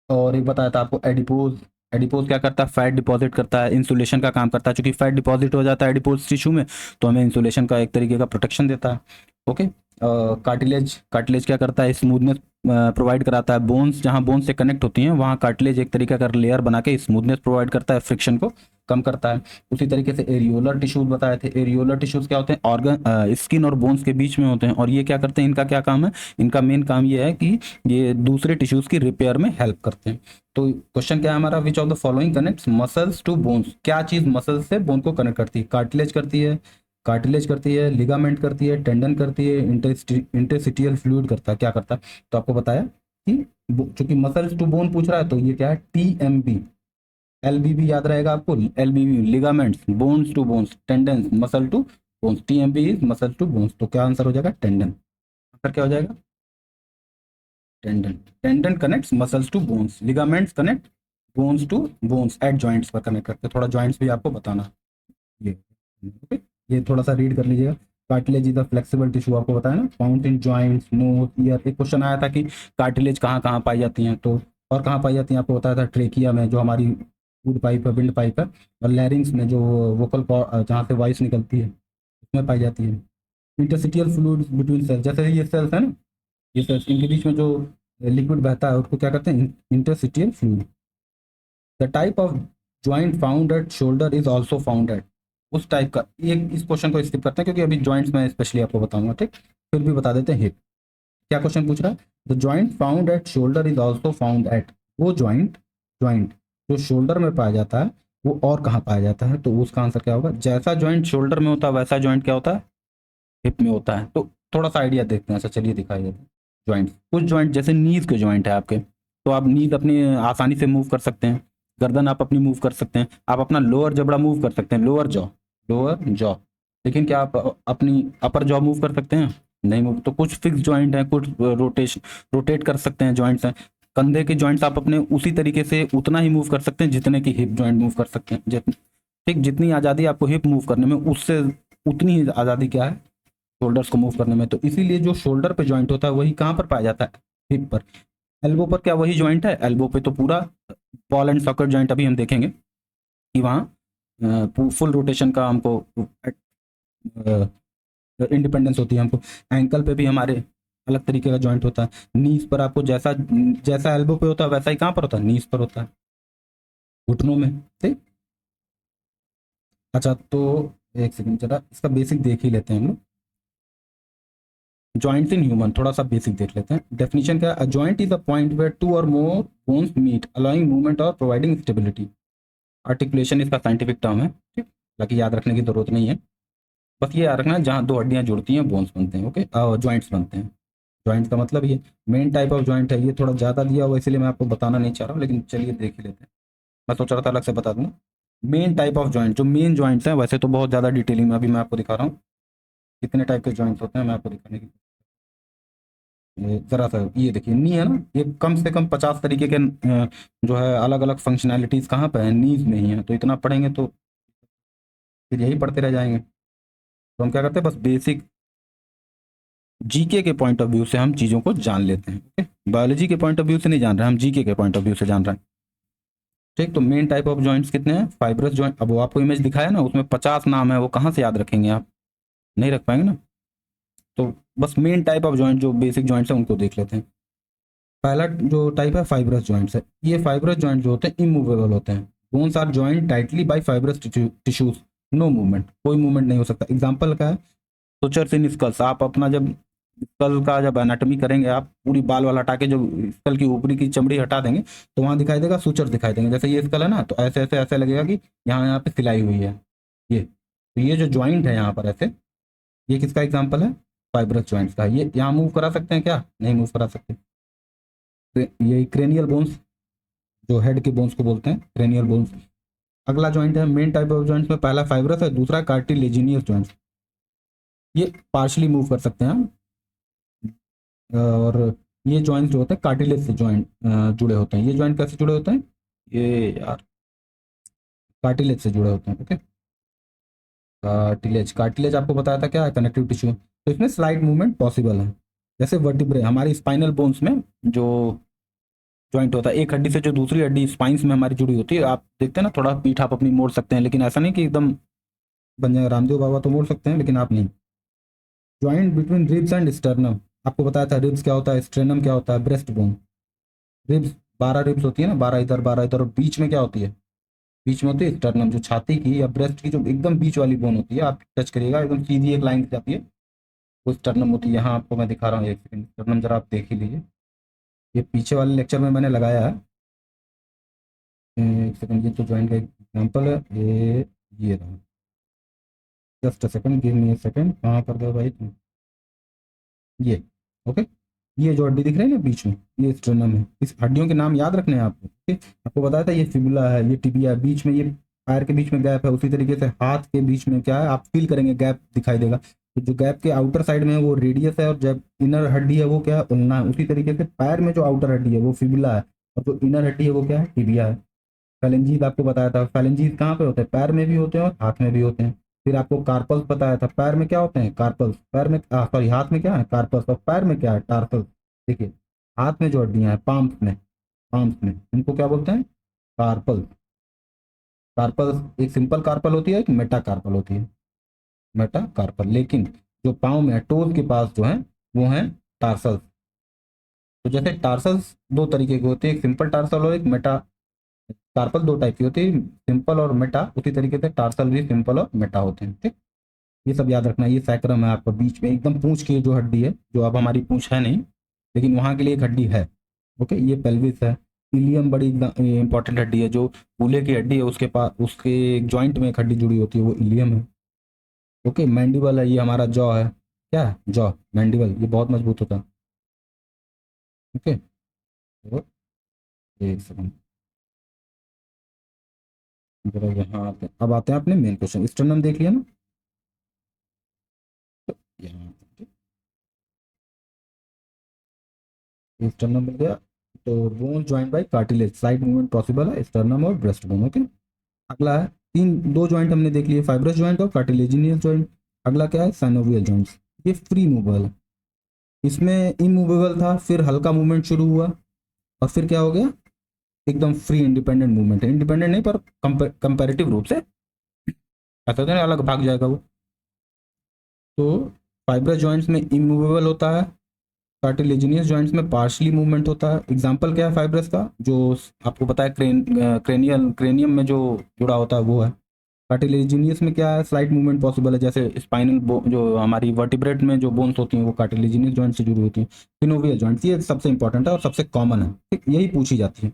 और एक बताया था आपको एडिपोज, एडिपोज क्या करता है, फैट डिपॉजिट करता है, इंसुलेशन का काम करता है, क्योंकि फैट डिपॉजिट हो जाता है एडिपोज टिश्यू में तो हमें इंसुलेशन का एक तरीके का प्रोटेक्शन देता है। ओके, कार्टिलेज, कार्टिलेज क्या करता है, स्मूथनेस प्रोवाइड कराता है, बोन्स जहाँ बोन्स से कनेक्ट होती हैं वहाँ कार्टिलेज एक तरीके का लेयर बना के स्मूथनेस प्रोवाइड करता है, फ्रिक्शन को कम करता है। उसी तरीके से एरियोलर टिश्यूज बताए थे, एरियोलर टिश्यूज क्या होते हैं, ऑर्गन स्किन और बोन्स के बीच में होते हैं, और ये क्या करते हैं, इनका क्या काम है, इनका मेन काम ये है कि ये दूसरे टिश्यूज की रिपेयर में हेल्प करते हैं। तो क्वेश्चन क्या है हमारा, which of the following connects muscles to bones, क्या चीज मसल्स से बोन को कनेक्ट करती है, कार्टिलेज करती है, कार्टिलेज करती है, लिगामेंट करती है, टेंडन करती है, इंटरस्टिशियल फ्लूइड करता है, क्या करता है। तो आपको बताया कि चूंकि मसल्स टू बोन पूछ रहा है तो ये क्या है, टीएमबी। एलबीबी याद रहेगा आपको, LBB ligaments, bones to bones, tendon muscle to bones, TMB is muscle to bones. तो क्या आंसर हो जाएगा, टेंडन। आंसर क्या हो जाएगा, tendon. Tendon connects muscles to bones, ligaments connect bones to bones at joints पर कनेक्ट करते हैं। थोड़ा जॉइंट्स भी आपको बताना है ये। ओके, ये थोड़ा सा रीड कर लीजिएगा। Cartilage is the flexible tissue, आपको बताया ना, found in joints, nose, ear. एक क्वेश्चन आया था कि कार्टिलेज कहाँ कहाँ पाई जाती हैं, तो और कहाँ पाई जाती हैं आपको बताया था, ट्रेकिया में जो हमारी फूड पाइप है, विंड पाइप है, और लैरिंग्स में जो वोकल जहाँ से वॉइस निकलती है उसमें पाई जाती है। इंटरस्टिशियल फ्लूइड बिटवीन सेल्स, जैसे ये सेल्स है ना, ये तो इनके बीच में जो लिक्विड बहता है उसको क्या कहते हैं, interstitial fluid. The type of joint found at shoulder is also found at, उस टाइप का, ये इस क्वेश्चन को स्किप करते हैं क्योंकि अभी जॉइंट्स में स्पेशली आपको बताऊंगा, ठीक। फिर भी बता देते हैं हिप। क्या क्वेश्चन पूछ रहा है, the joint found at shoulder is also found at, वो ज्वाइंट ज्वाइंट जो शोल्डर में पाया जाता है वो और कहाँ पाया जाता है, तो उसका आंसर क्या होगा, जैसा ज्वाइंट शोल्डर में होता है वैसा ज्वाइंट क्या होता है, हिप में होता है। तो थोड़ा सा आइडिया देखते हैं, अच्छा चलिए दिखाई देते हैं। जॉइंट, कुछ जॉइंट जैसे नीज के जॉइंट है आपके, तो आप नीज अपनी आसानी से मूव कर सकते हैं, गर्दन आप अपनी मूव कर सकते हैं, आप अपना लोअर जबड़ा मूव कर सकते हैं, लोअर जॉ। लेकिन क्या आप अपनी अपर जॉ मूव कर सकते हैं, नहीं मूव। तो कुछ फिक्स जॉइंट हैं, कुछ रोटेट कर सकते हैं जॉइंट्स हैं। कंधे के जॉइंट्स आप अपने उसी तरीके से उतना ही मूव कर सकते हैं जितने की हिप जॉइंट मूव कर सकते हैं, ठीक। जितनी आज़ादी आपको हिप मूव करने में, उससे उतनी ही आज़ादी क्या है शोल्डर्स को मूव करने में। तो इसीलिए जो शोल्डर पे जॉइंट होता है वही कहाँ पर पाया जाता है, हिप पर। एल्बो पर क्या वही जॉइंट है, एल्बो पे तो पूरा बॉल एंड सॉकेट जॉइंट अभी हम देखेंगे कि वहाँ फुल रोटेशन का हमको इंडिपेंडेंस होती है हमको। एंकल पे भी हमारे अलग तरीके का जॉइंट होता है। नीज पर आपको जैसा जैसा एल्बो पे होता है वैसा ही कहाँ पर होता है, नीज पर होता है, घुटनों में, ठीक। अच्छा तो एक सेकंड जरा इसका बेसिक देख ही लेते हैं हम लोग। जॉइंट्स इन ह्यूमन, थोड़ा सा बेसिक देख लेते हैं। डेफिनेशन क्या है, a joint is a point where two or more bones meet allowing movement और प्रोवाइडिंग स्टेबिलिटी। आर्टिकुलेशन इसका साइंटिफिक टर्म है, ठीक। बाकी याद रखने की जरूरत नहीं है, बस ये याद रखना है जहाँ दो हड्डियाँ जुड़ती हैं बोन्स बनते हैं, ओके, जॉइंट्स बनते हैं। जॉइंट का मतलब ये मेन टाइप ऑफ जॉइंट है, ये थोड़ा ज़्यादा दिया हुआ इसलिए मैं आपको बताना नहीं चाह रहा हूँ, लेकिन चलिए देख ही लेते हैं। मैं सोच रहा था अलग से बता दूंगा। मेन टाइप ऑफ जॉइंट, जो मेन जॉइंट्स हैं, वैसे तो बहुत ज़्यादा डिटेलिंग में अभी मैं आपको दिखा रहा हूँ कितने टाइप के जॉइंट्स होते हैं, मैं आपको दिखाने की। ये जरा सा ये देखिए, नी है ना, ये कम से कम 50 तरीके के जो है अलग अलग फंक्शनैलिटीज कहाँ पे है, नीज में ही है। तो इतना पढ़ेंगे तो फिर यही पढ़ते रह जाएंगे। तो हम क्या करते हैं, बस बेसिक जीके के पॉइंट ऑफ व्यू से हम चीज़ों को जान लेते हैं, ओके। बायोलॉजी के पॉइंट ऑफ व्यू से नहीं जान रहे, हम जीके के पॉइंट ऑफ व्यू से जान रहे हैं, ठीक। तो मेन टाइप ऑफ जॉइंट्स कितने हैं, फाइब्रस जॉइंट। अब वो आपको इमेज दिखाया ना, उसमें 50 नाम है, वो कहाँ से याद रखेंगे आप, नहीं रख पाएंगे ना। तो बस मेन टाइप ऑफ जॉइंट जो बेसिक जॉइंट्स हैं उनको देख लेते हैं। पहला जो टाइप है फाइब्रस जॉइंट्स है। ये फाइब्रस जॉइंट जो होते हैं इमूवेबल होते हैं। Bones are joint tightly by fibrous tissues, no movement, कोई मूवमेंट नहीं हो सकता। एग्जांपल क्या है, सुचर्स इन स्कल्स। आप अपना जब स्कल का जब एनाटॉमी करेंगे, आप पूरी बाल वाल हटा के जब स्कल की ऊपरी की चमड़ी हटा देंगे तो वहाँ दिखाई देगा सुचर्स दिखाई देंगे। जैसे ये स्कल है ना, तो ऐसे ऐसे ऐसे लगेगा कि यहाँ यहाँ पे सिलाई हुई है ये। तो ये जो जॉइंट है यहाँ पर ऐसे, ये किसका एग्जाम्पल है, फाइब्रस जॉइंट्स का। ये यहाँ मूव करा सकते हैं क्या, नहीं मूव करा सकते। तो ये क्रेनियल बोन्स, जो हेड के बोन्स को बोलते हैं क्रेनियल बोन्स। अगला जॉइंट है मेन टाइप ऑफ जॉइंट्स में, पहला फाइब्रस है, दूसरा कार्टिलेजिनियस जॉइंट्स। ये पार्शली मूव कर सकते हैं हम। और ये जॉइंट्स जो होते हैं कार्टिलेज से जॉइंट जुड़े होते हैं। ये जॉइंट कैसे जुड़े होते हैं, ये यार कार्टिलेज से जुड़े होते हैं, ओके। कार्टिलेज, कार्टिलेज आपको बताया था क्या है, कनेक्टिव टिश्यू। तो इसमें स्लाइड मूवमेंट पॉसिबल है। जैसे वर्टिब्रे, हमारी स्पाइनल बोन्स में जो जॉइंट होता है, एक हड्डी से जो दूसरी हड्डी स्पाइंस में हमारी जुड़ी होती है, आप देखते हैं ना, थोड़ा पीठ आप अपनी मोड़ सकते हैं, लेकिन ऐसा नहीं कि एकदम बन जाए। रामदेव बाबा तो मोड़ सकते हैं लेकिन आप नहीं। Joint between ribs and sternum, आपको बताया था रिब्स क्या होता है, स्ट्रेनम क्या होता है, ब्रेस्ट बोन। रिब्स 12 रिब्स होती है ना, 12 इधर 12 इधर, और बीच में क्या होती है, बीच में होती है स्टर्नम, जो छाती की या ब्रेस्ट की जो एकदम बीच वाली बोन होती है, आप टच करिएगा एकदम सीधी एक लाइन जाती है, वो स्टर्नम होती है। यहाँ आपको मैं दिखा रहा हूँ, एक सेकंड, स्टर्नम जरा आप देख ही लीजिए। ये पीछे वाले लेक्चर में मैंने लगाया है। एक सेकंड, ये जो जॉइंट का एग्जाम्पल है, ये रहा। Just a second, give me a second, कहाँ कर दो भाई तुम, ये, ओके। ये जो हड्डी दिख रही है ना बीच में, ये स्ट्रेनम है। इस हड्डियों के नाम याद रखने हैं आपको, ठीक। आपको बताया था ये फिबुला है, ये टिबिया है, बीच में ये पैर के बीच में गैप है। उसी तरीके से हाथ के बीच में क्या है, आप फील करेंगे गैप दिखाई देगा। तो जो गैप के आउटर साइड में है वो रेडियस है, और जब इनर हड्डी है वो क्या है, उल्ना है। उसी तरीके से पैर में जो आउटर हड्डी है वो फिबुला है, और जो इनर हड्डी है वो क्या है, टिबिया है। फैलेंजीज आपको बताया था, फैलेंजीज कहाँ पे होते हैं, पैर में भी होते हैं और हाथ में भी होते हैं। फिर आपको कार्पल्स बताया था, पैर में क्या होते हैं कार्पल्स, पैर में सॉरी हाथ में क्या है कार्पल्स, और पैर में क्या है टार्सल्स। देखिए हाथ में जो हड्डियां हैं पाम्स में इनको क्या बोलते हैं, कार्पल। कार्पल्स एक सिंपल कार्पल होती है, एक मेटा कार्पल होती है, मेटा कार्पल। लेकिन जो पाँव में है, टोज के पास जो है वो है टार्सल्स। तो जैसे टार्सल्स दो तरीके के होते हैं, एक सिंपल टार्सल और एक मेटा कार्पल, दो टाइप की होती है, सिंपल और मेटा। उसी तरीके से टार्सल भी सिंपल और मेटा होते हैं। ठीक, ये सब याद रखना। ये सैक्रम है आपका बीच में एकदम पूंछ की जो हड्डी है, जो अब हमारी पूंछ है नहीं, लेकिन वहां के लिए एक हड्डी है। ओके, ये पेल्विस है। इलियम बड़ी एकदम इंपॉर्टेंट हड्डी है, जो कूल्हे की हड्डी है उसके पास, उसके जॉइंट में एक हड्डी जुड़ी होती है, वो इलियम है। ओके, मैंडिबल है, ये हमारा जॉ है। क्या है? जॉ, मैंडिबल, ये बहुत मजबूत होता है। ओके, तो एक सेकंड, जरा यहाँ आते हैं। अब आते हैं अपने मेन क्वेश्चन। स्टर्नम देख लिया ना, तो यहाँ आते हैं। स्टर्नम मिल गया। तो bone joint by cartilage, side movement possible है स्टर्नम और ब्रेस्ट बोन। ओके, अगला है तीन, दो ज्वाइंट हमने देख लिए, फाइब्रस ज्वाइंट और कार्टिलेजिनियस ज्वाइंट। अगला क्या है? Synovial joints. ये फ्री मूवेबल है, इसमें इमूवेबल था, फिर हल्का मूवमेंट शुरू हुआ और फिर क्या हो गया? एकदम फ्री इंडिपेंडेंट मूवमेंट है। इंडिपेंडेंट नहीं पर कंपैरेटिव रूप से, ऐसा तो नहीं अलग भाग जाएगा वो। तो फाइब्रस जॉइंट्स में इमूवेबल होता है, कार्टिलेजिनियस जॉइंट्स में पार्शली मूवमेंट होता है। एग्जांपल क्या है फाइब्रस का? जो आपको पता है, क्रेनियम में जो जुड़ा होता है वो है। कार्टिलेजिनियस में क्या है? स्लाइट मूवमेंट पॉसिबल है, जैसे स्पाइनल जो हमारी वर्टिब्रेट में जो बोन्स होती हैं वो कार्टिलेजिनियस जॉइंट से जुड़ी होती हैं। सिनोवियल जॉइंट्स, ये सबसे इंपॉर्टेंट है और सबसे कॉमन है। ठीक, यही पूछी जाती है।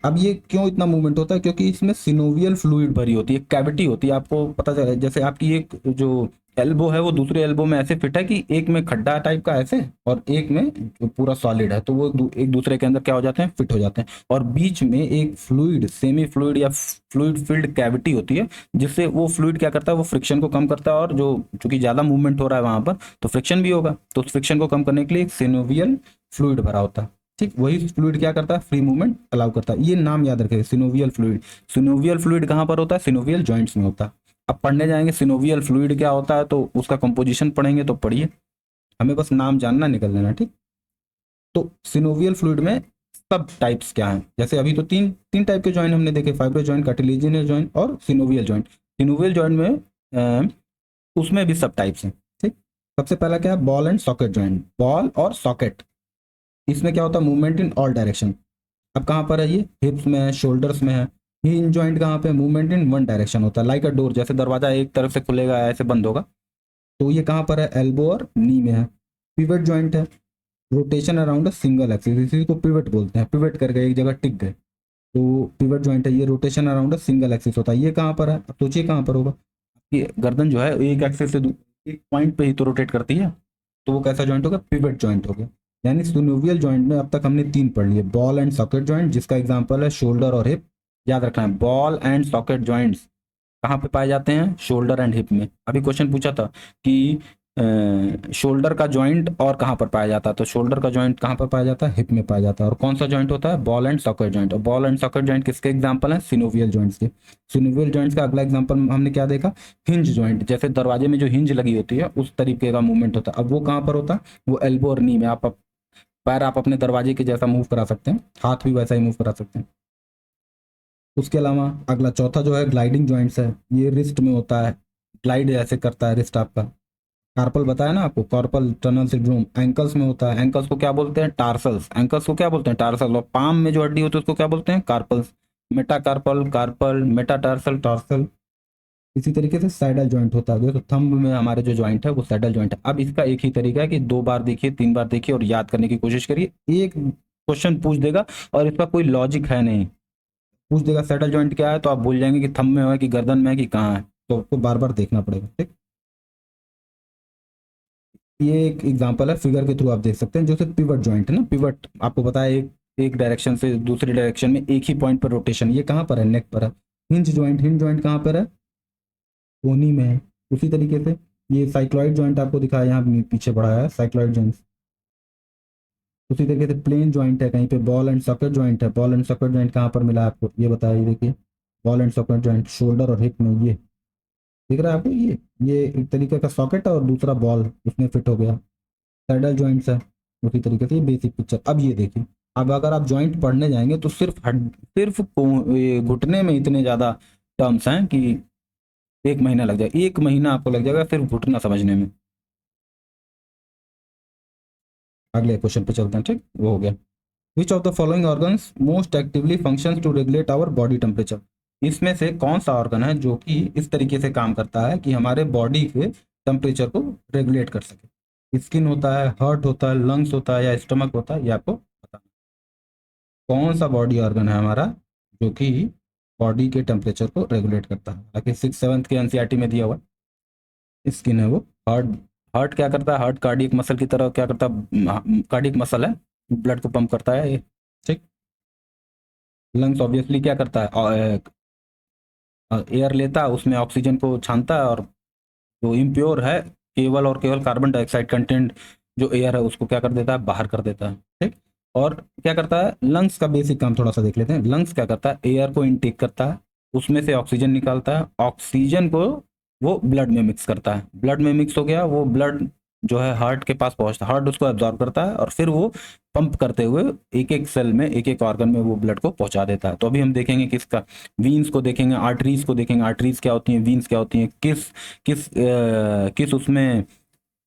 अब ये क्यों इतना मूवमेंट होता है? क्योंकि इसमें सिनोवियल फ्लूइड भरी होती है, कैविटी होती है। आपको पता चला, जैसे आपकी एक जो एल्बो है वो दूसरे एल्बो में ऐसे फिट है कि एक में खड्डा टाइप का ऐसे और एक में जो पूरा सॉलिड है, तो वो एक दूसरे के अंदर क्या हो जाते हैं? फिट हो जाते हैं। और बीच में एक फ्लूइड, सेमी फ्लूइड या फ्लूइड फिल्ड कैविटी होती है, जिससे वो फ्लूइड क्या करता है? वो फ्रिक्शन को कम करता है, और जो चूंकि ज्यादा मूवमेंट हो रहा है वहां पर, तो फ्रिक्शन भी होगा, तो उस फ्रिक्शन को कम करने के लिए एक सिनोवियल फ्लूइड भरा होता है। ठीक, वही फ्लूइड क्या करता है? फ्री मूवमेंट अलाउ करता है। ये नाम याद रखें, सिनोवियल फ्लूइड। सिनोवियल फ्लूइड कहाँ पर होता है? सिनोवियल जॉइंट्स में होता है। अब पढ़ने जाएंगे सिनोवियल फ्लूइड क्या होता है, तो उसका कंपोजिशन पढ़ेंगे, तो पढ़िए, हमें बस नाम जानना, निकल लेना। ठीक, तो सिनोवियल फ्लूइड में सब टाइप्स क्या हैं? जैसे अभी तो तीन तीन टाइप के जॉइंट हमने देखे, फाइब्रस जॉइंट, कार्टिलेजिनस जॉइंट और सिनोवियल जॉइंट। सिनोवियल जॉइंट में उसमें भी सब टाइप्स हैं। ठीक, सबसे पहला क्या है? Ball and socket joint. Ball और सॉकेट, इसमें क्या होता है? Movement in all direction. अब कहाँ पर है ये? हिप्स में है, शोल्डर्स में है। हिंज जॉइंट कहाँ पे? मूवमेंट इन वन डायरेक्शन होता है, लाइक अ डोर, जैसे दरवाजा एक तरफ से खुलेगा ऐसे बंद होगा, तो ये कहाँ पर है? एल्बो और नी में है। पिवट जॉइंट है, rotation around a single axis, इसी को पिवट बोलते हैं। पिवट करके एक जगह टिक गए, तो पिवट जॉइंट है। ये rotation around a single axis होता है। ये कहाँ पर है? अब सोचिए कहाँ पर होगा? ये गर्दन जो है एक एक्सिस से एक पॉइंट पे ही तो रोटेट करती है, तो वो कैसा जॉइंट होगा? पिवट जॉइंट हो गया। यानी सिनोवियल जॉइंट में अब तक हमने तीन पढ़ लिए, बॉल एंड सॉकेट जॉइंट, जिसका एग्जांपल है शोल्डर और हिप। याद रखना है, बॉल एंड सॉकेट जॉइंट्स कहाँ पे पाए जाते हैं? शोल्डर एंड हिप में। अभी क्वेश्चन पूछा था कि शोल्डर का जॉइंट और कहाँ पर पाया जाता है, तो शोल्डर का जॉइंट कहाँ पर पाया जाता है? हिप में पाया जाता है। और कौन सा जॉइंट होता है? Ball and socket joint. और बॉल एंड सॉकेट जॉइंट किसके एग्जांपल हैं? सिनोवियल जॉइंट्स के। सिनोवियल जॉइंट्स का अगला एग्जांपल हमने क्या देखा? हिंज जॉइंट, जैसे दरवाजे में जो हिंज लगी होती है उस तरीके का मूवमेंट होता है। अब वो कहाँ पर होता है? वो एल्बो और नी में। आप पैर आप अपने दरवाजे के जैसा मूव करा सकते हैं, हाथ भी वैसा ही मूव करा सकते हैं। उसके अलावा अगला चौथा जो है ग्लाइडिंग जॉइंट्स है, ये रिस्ट में होता है, ग्लाइड ऐसे करता है रिस्ट आपका। कार्पल बताया ना आपको, कार्पल टनल सिंड्रोम एंकल्स में होता है। एंकल्स को क्या बोलते हैं? टार्सल्स। एंकल्स को क्या बोलते हैं? टार्सल। और पाम में जो हड्डी होती है उसको क्या बोलते हैं? Carpals. Metacarpal, carpal, metatarsal, tarsal. इसी तरीके से सैडल जॉइंट होता है, देखो थंब में हमारे जो जॉइंट है वो सैडल जॉइंट है। अब इसका एक ही तरीका है कि दो बार देखिए, तीन बार देखिए और याद करने की कोशिश करिए। एक क्वेश्चन पूछ देगा और इसका कोई लॉजिक है नहीं, पूछ देगा सैडल जॉइंट क्या है, तो आप भूल जाएंगे कि थंब में है कि गर्दन में है कि कहाँ है, तो आपको बार बार देखना पड़ेगा। ठीक, ये एक एग्जांपल है, फिगर के थ्रू आप देख सकते हैं। जो पिवट जॉइंट है ना, पिवट आपको पता है, एक एक डायरेक्शन से दूसरी डायरेक्शन में एक ही पॉइंट पर रोटेशन, ये कहाँ पर है? नेक पर है। हिंज जॉइंट, हिंज जॉइंट कहाँ पर है? कोनी में है। उसी तरीके से ये साइक्लॉइड जॉइंट आपको दिखाया, यहाँ पीछे बढ़ाया है साइक्लॉइड जॉइंट। उसी तरीके से प्लेन जॉइंट है, कहीं पे बॉल एंड सॉकेट जॉइंट है। बॉल एंड सॉकेट जॉइंट कहाँ पर मिला है आपको? ये बताइए, देखिए ball and socket joint shoulder और हिप में, ये दिख रहा है आपको? ये एक तरीके का सॉकेट है और दूसरा बॉल उसमें फिट हो गया, सैडल जॉइंट्स है। उसी तरीके से ये बेसिक पिक्चर। अब ये देखिए, अब अगर आप जॉइंट पढ़ने जाएंगे तो सिर्फ ये घुटने में इतने ज्यादा टर्म्स हैं कि एक महीना लग जाएगा, एक महीना आपको लग जाएगा सिर्फ घुटना समझने में। अगले क्वेश्चन पे चलते हैं, ठीक, वो हो गया। Which of the following organs most actively functions to regulate our body temperature? इसमें से कौन सा ऑर्गन है जो कि इस तरीके से काम करता है कि हमारे बॉडी के टेम्परेचर को रेगुलेट कर सके? स्किन होता है, हार्ट होता है, लंग्स होता है, या स्टमक होता है, ये आपको बताना। कौन सा बॉडी ऑर्गन है हमारा जो कि बॉडी के टेम्परेचर को रेगुलेट करता है? हालांकि 6th 7th के एनसीईआरटी में दिया हुआ स्किन है वो। हार्ट, हार्ट क्या करता है? हार्ट कार्डियक मसल की तरह क्या करता है? कार्डियक मसल है, ब्लड को पंप करता है ये, ठीक। लंग्स ऑब्वियसली क्या करता है? एयर लेता है, उसमें ऑक्सीजन को छानता है, और जो इम्प्योर है केवल और केवल कार्बन डाइऑक्साइड कंटेंट जो एयर है उसको क्या कर देता है? बाहर कर देता है, ठीक। और क्या करता है लंग्स का? बेसिक काम थोड़ा सा देख लेते हैं। लंग्स क्या करता है? एयर को इनटेक करता है, उसमें से ऑक्सीजन निकालता है, ऑक्सीजन को वो ब्लड में मिक्स करता है, ब्लड में मिक्स हो गया वो ब्लड जो है हार्ट के पास पहुंचता है, हार्ट उसको एब्जॉर्ब करता है और फिर वो पंप करते हुए एक एक सेल में, एक एक ऑर्गन में वो ब्लड को पहुंचा देता है। तो अभी हम देखेंगे किसका, वीन्स को देखेंगे, आर्टरीज को देखेंगे, आर्टरीज क्या होती हैं, वीन्स क्या होती हैं, किस उसमें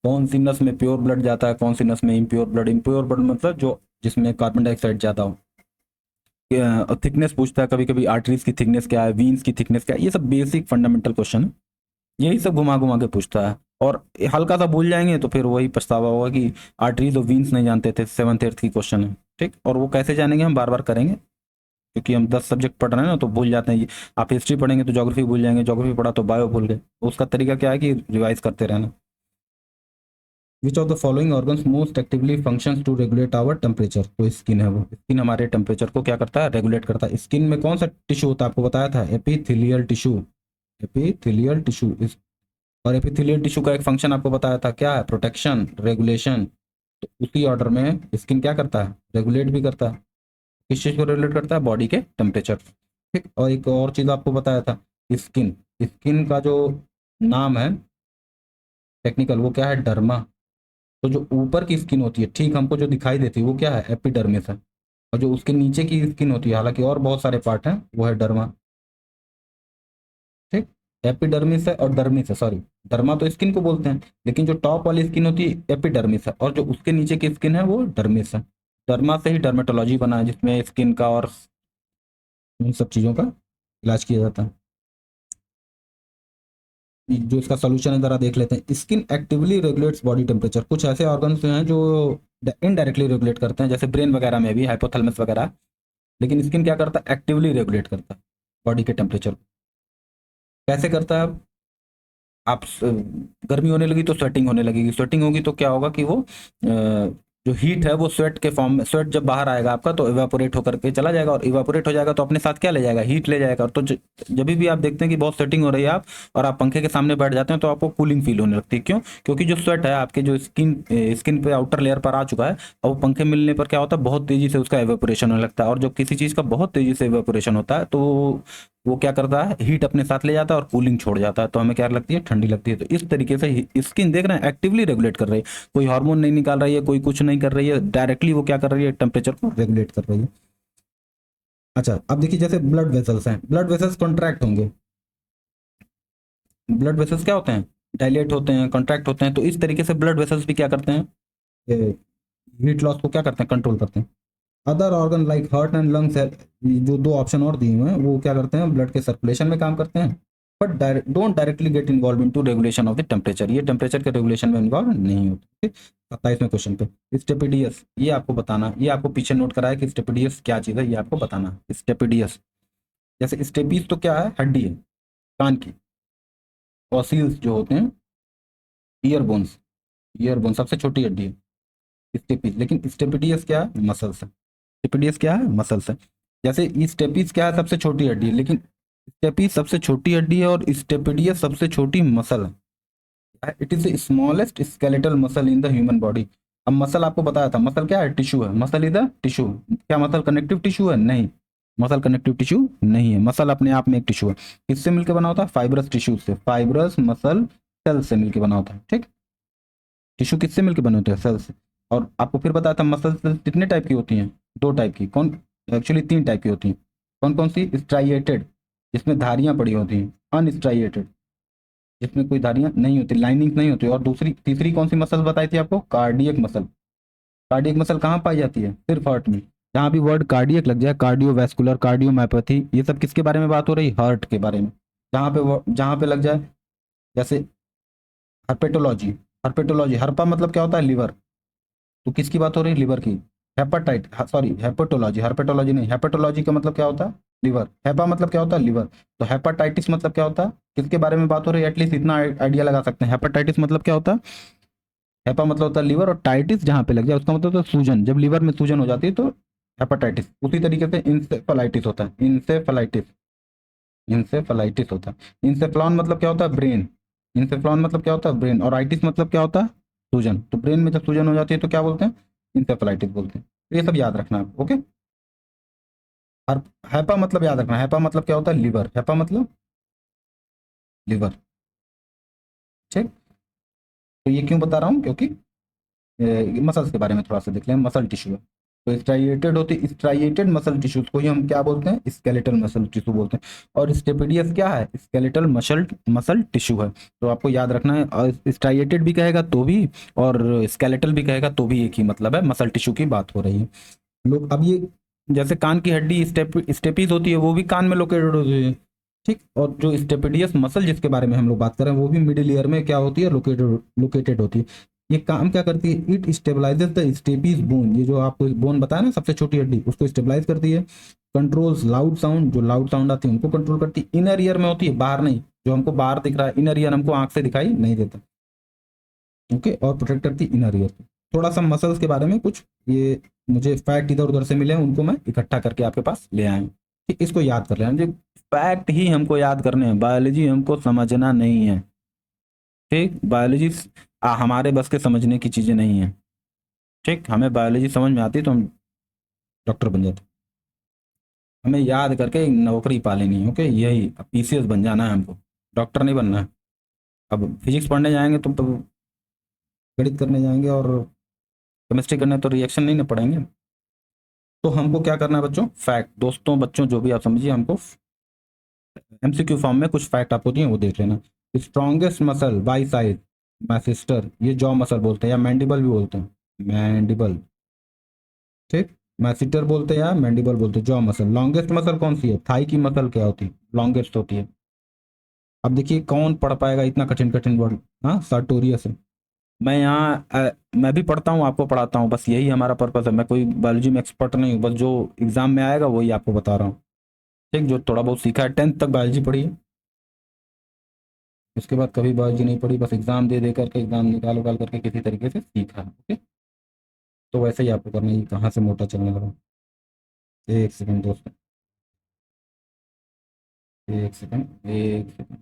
कौन सी नस में प्योर ब्लड जाता है, कौन सी नस में इम्प्योर ब्लड। इम्प्योर ब्लड मतलब जो जिसमें कार्बन डाइऑक्साइड ज़्यादा हो। थिकनेस पूछता है कभी कभी, आर्टरीज की थिकनेस क्या है, वीन्स की थिकनेस क्या है, ये सब बेसिक फंडामेंटल क्वेश्चन है, यही सब घुमा घुमा के पूछता है। और हल्का सा भूल जाएंगे तो फिर वही पछतावा होगा कि आर्टरीज और वीन्स नहीं जानते थे, 7th 8th की क्वेश्चन है, ठीक। और वो कैसे जानेंगे? हम बार बार करेंगे, क्योंकि हम 10 सब्जेक्ट पढ़ रहे हैं ना, तो भूल जाते हैं ये। आप हिस्ट्री पढ़ेंगे तो ज्योग्राफी भूल जाएंगे, ज्योग्राफी पढ़ा तो बायो भूल गए। उसका तरीका क्या है कि रिवाइज करते रहना। Which of the following organs most actively functions to regulate our temperature? तो स्किन है वो, स्किन हमारे टेम्परेचर को क्या करता है? रेगुलेट करता है। स्किन में कौन सा टिश्यू होता है? आपको बताया था एपिथेलियल टिश्यू, एपिथेलियल टिश्यू। और एपिथेलियल टिश्यू का एक फंक्शन आपको बताया था, क्या है? Protection, regulation. तो उसी ऑर्डर में स्किन क्या करता है? रेगुलेट भी करता है। किस चीज़ को रेगुलेट करता है? बॉडी के टेम्परेचर, ठीक। और एक और चीज़ आपको बताया था, स्किन, स्किन का जो नाम है टेक्निकल, वो क्या है? डर्मा। तो जो ऊपर की स्किन होती है, ठीक, हमको जो दिखाई देती है वो क्या है? एपिडर्मिस है। और जो उसके नीचे की स्किन होती है, हालांकि और बहुत सारे पार्ट हैं, वो है डर्मा, ठीक। एपिडर्मिस है और डर्मिस है, सॉरी, डर्मा तो स्किन को बोलते हैं, लेकिन जो टॉप वाली स्किन होती है एपिडर्मिस है, और जो उसके नीचे की स्किन है वो डर्मिस है। डर्मा से ही डर्मेटोलॉजी बना है, जिसमें स्किन का और इन सब चीज़ों का इलाज किया जाता है। जो इसका सोल्यूशन है जरा देख लेते हैं। Skin actively regulates body temperature. कुछ ऐसे ऑर्गन्स हैं जो इनडायरेक्टली रेगुलेट करते हैं, जैसे ब्रेन वगैरह में भी, हाइपोथैलेमस वगैरह। लेकिन स्किन क्या करता है? एक्टिवली रेगुलेट करता है बॉडी के टेम्परेचर को। कैसे करता है? आप गर्मी होने लगी तो स्वेटिंग होने लगेगी, स्वेटिंग होगी तो क्या होगा कि वो जो हीट है वो स्वेट के फॉर्म में, स्वेट जब बाहर आएगा आपका तो इवापोरेट होकर के चला जाएगा, और इवापोरेट हो जाएगा तो अपने साथ क्या ले जाएगा? हीट ले जाएगा। और तो जब भी आप देखते हैं कि बहुत स्वेटिंग हो रही है आप, और आप पंखे के सामने बैठ जाते हैं, तो आपको कूलिंग फील होने लगती है। क्यों? क्योंकि जो स्वेट है आपके जो स्किन पे आउटर लेयर पर आ चुका है, और वो पंखे मिलने पर क्या होता है? बहुत तेजी से उसका इवेपोरेशन होने लगता है। और जब किसी चीज़ का बहुत तेजी से इवेपोरेशन होता है तो वो क्या करता है? हीट अपने साथ ले जाता है और कूलिंग छोड़ जाता है, तो हमें क्या लगती है? ठंडी लगती है। तो इस तरीके से स्किन देख रहे हैं एक्टिवली रेगुलेट कर रही है, कोई हार्मोन नहीं निकाल रही है, कोई कुछ नहीं कर रही है, डायरेक्टली वो क्या कर रही है? टेम्परेचर को रेगुलेट कर रही है। अच्छा, अब देखिए जैसे ब्लड वेसल्स हैं, ब्लड वेसल्स कॉन्ट्रैक्ट होंगे। ब्लड वेसल्स क्या होते हैं? डायलेट होते हैं, कॉन्ट्रैक्ट होते हैं। तो इस तरीके से ब्लड वेसल्स भी क्या करते हैं? हीट लॉस को क्या करते हैं? कंट्रोल करते हैं। Other organ like heart and lungs, जो दो ऑप्शन और दिए हुए हैं, वो क्या करते हैं? ब्लड के सर्कुलेशन में काम करते हैं, but don't directly get involve in to regulation of the temperature. ये टेम्परेचर के रेगुलेशन में इन्वॉल्व नहीं होते, ठीक। 27वें क्वेश्चन पे स्टेपिडियस, ये आपको बताना, ये आपको पीछे नोट करा है कि स्टेपिडियस क्या चीज़ है, ये आपको बताना। स्टेपिडियस, जैसे स्टेपीज तो क्या है? हड्डी है कान की। फॉसिल्स जो होते हैं, ईयर बोन्स, ईयर बोन सबसे छोटी हड्डी है स्टेपीज। लेकिन स्टेपिडियस क्या है? मसल्स है। स्टेपिडियस क्या है? मसल्स है। जैसे स्टेपीज क्या है? सबसे छोटी हड्डी है, लेकिन स्टेपीज सबसे छोटी हड्डी है और स्टेपिडियस सबसे छोटी मसल है। It is the smallest skeletal muscle in the human body. अब मसल आपको बताया था, मसल क्या है? टिश्यू है। Muscle is the tissue. क्या मसल कनेक्टिव टिश्यू है? नहीं, मसल कनेक्टिव टिश्यू नहीं है। मसल अपने आप में एक टिश्यू है। किससे मिलकर बना होता है? फाइब्रस टिश्यू से, फाइब्रस मसल सेल से मिलकर बना होता है, ठीक। टिश्यू किससे मिलकर बने होते हैं? सेल से। और आपको फिर बताया था मसल सेल कितने टाइप की होती हैं? दो टाइप की। कौन? एक्चुअली 3 टाइप की होती हैं। कौन कौन सी? स्ट्राइएटेड, जिसमें धारियां पड़ी होती हैं। अनस्ट्राइएटेड, जिसमें कोई धारियां नहीं होती, लाइनिंग नहीं होती। और दूसरी तीसरी कौन सी मसल बताई थी आपको? Cardiac muscle. कार्डियक मसल कहाँ पाई जाती है? सिर्फ हार्ट में। जहाँ भी वर्ड कार्डियक लग जाए, कार्डियोवैस्कुलर, कार्डियोमायोपैथी, ये सब किसके बारे में बात हो रही है? हार्ट के बारे में। जहाँ पे लग जाए, जैसे हर्पेटोलॉजी, हर्पेटोलॉजी, हर्पा मतलब क्या होता है? लिवर। तो किसकी बात हो रही है? लिवर की। हेपाटाइट, सॉरी हेपेटोलॉजी, हर्पेटोलॉजी नहीं, हेपेटोलॉजी का मतलब क्या होता है? लिवर। हेपा मतलब क्या होता है? लिवर। तो हेपाटाइटिस मतलब क्या होता है? किसके बारे में बात हो रही है? एटलीस्ट इतना आइडिया लगा सकते हैं, हेपाटाइटिस मतलब क्या होता है? हेपा मतलब होता है लिवर, और टाइटिस जहाँ पे लग जाए उसका मतलब होता है सूजन। जब लिवर में सूजन हो जाती है तो हेपाटाइटिस। उसी तरीके से इंसेफलाइटिस होता है, इंसेफलाइटिस, इंसेफलाइटिस होता है। इंसेफ्लॉन मतलब क्या होता है? ब्रेन। इंसेफ्लॉन मतलब क्या होता है? ब्रेन। और आइटिस मतलब क्या होता है? सूजन। तो ब्रेन में जब सूजन हो जाती है तो क्या बोलते हैं? इंसेफलाइटिस बोलते हैं। तो ये सब याद रखना है, ओके। और हैपा मतलब याद रखना, हैपा मतलब क्या होता है? लिवर। हैपा मतलब लिवर, ठीक। तो ये क्यों बता रहा हूँ? क्योंकि मसल्स के बारे में थोड़ा सा देख लें। मसल टिश्यू है, तो स्ट्राइएटेड होती है, स्ट्राइएटेड मसल टिश्यूज को ही हम क्या बोलते हैं? स्केलेटल मसल टिश्यू बोलते हैं। और स्टेपिडियस क्या है? स्केलेटल मसल मसल टिश्यू है। तो आपको याद रखना है, और स्ट्राइएटेड भी कहेगा तो भी, और स्केलेटल भी कहेगा तो भी एक ही मतलब है, मसल टिश्यू की बात हो रही है। लोग अब ये, जैसे कान की हड्डी स्टेपीज होती है, वो भी कान में लोकेटेड होती है, ठीक। और जो स्टेपिडियस मसल जिसके बारे में हम लोग बात कर रहे हैं, वो भी मिडिल ईयर में क्या होती है? लोकेटेड लोकेटेड होती है। ये काम क्या करती है? It stabilises the stapes bone. ये जो आपको बोन बताया ना, सबसे छोटी हड्डी, उसको स्टेबलाइज करती है। कंट्रोल्स लाउड साउंड, जो लाउड साउंड आती है उनको कंट्रोल करती है। इनर ईयर में होती है, बाहर नहीं। जो हमको बाहर दिख रहा है, इनर ईयर हमको आंख से दिखाई नहीं देता, ओके। और प्रोटेक्ट करती है इनर ईयर। थोड़ा सा मसल्स के बारे में कुछ ये मुझे फैक्ट इधर उधर से मिले हैं, उनको मैं इकट्ठा करके आपके पास ले आया हूँ, ठीक। इसको याद कर लेना, जो फैक्ट ही हमको याद करने हैं, बायोलॉजी हमको समझना नहीं है, ठीक। बायोलॉजी हमारे बस के समझने की चीजें नहीं है, ठीक। हमें बायोलॉजी समझ में आती तो हम डॉक्टर बन जाते। हमें याद करके नौकरी पा लेनी है, ओके। यही पीसीएस बन जाना है हमको, डॉक्टर नहीं बनना है। अब फिजिक्स पढ़ने जाएंगे तो गणित करने जाएंगे, और केमिस्ट्री करने तो रिएक्शन नहीं ना पढ़ेंगे। तो हमको क्या करना है बच्चों? फैक्ट, दोस्तों बच्चों जो भी आप समझिए, हमको एमसीक्यू फॉर्म में कुछ फैक्ट आपको दिए वो देख लेना। Strongest muscle by size, my sister, ये जॉ मसल बोलते हैं या मैंडिबल भी बोलते हैं, मैंडिबल, ठीक। मैसिटर बोलते हैं या मैंडिबल बोलते हैं, जॉ मसल। लॉन्गेस्ट मसल कौन सी है? थाई की मसल क्या होती है? लॉन्गेस्ट होती है। अब देखिए कौन पढ़ पाएगा इतना कठिन कठिन वर्ड? हाँ, sartorius है। मैं यहाँ मैं भी पढ़ता हूँ, आपको पढ़ाता हूँ, बस यही हमारा पर्पस है। मैं कोई बायोलॉजी में एक्सपर्ट नहीं हूँ, बस जो एग्जाम में आएगा वही आपको बता रहा हूँ, ठीक। जो थोड़ा बहुत सीखा है, 10th तक बायोलॉजी पढ़ी है, उसके बाद कभी बायोलॉजी नहीं पढ़ी, बस एग्जाम दे दे करके, एग्जाम निकाल उकाल करके किसी तरीके से सीखा है, ओके। तो वैसे ही आपको करना है। ये कहाँ से मोटा चलने लगा? एक सेकंड दोस्तों, एक सेकंड, एक सेकंड,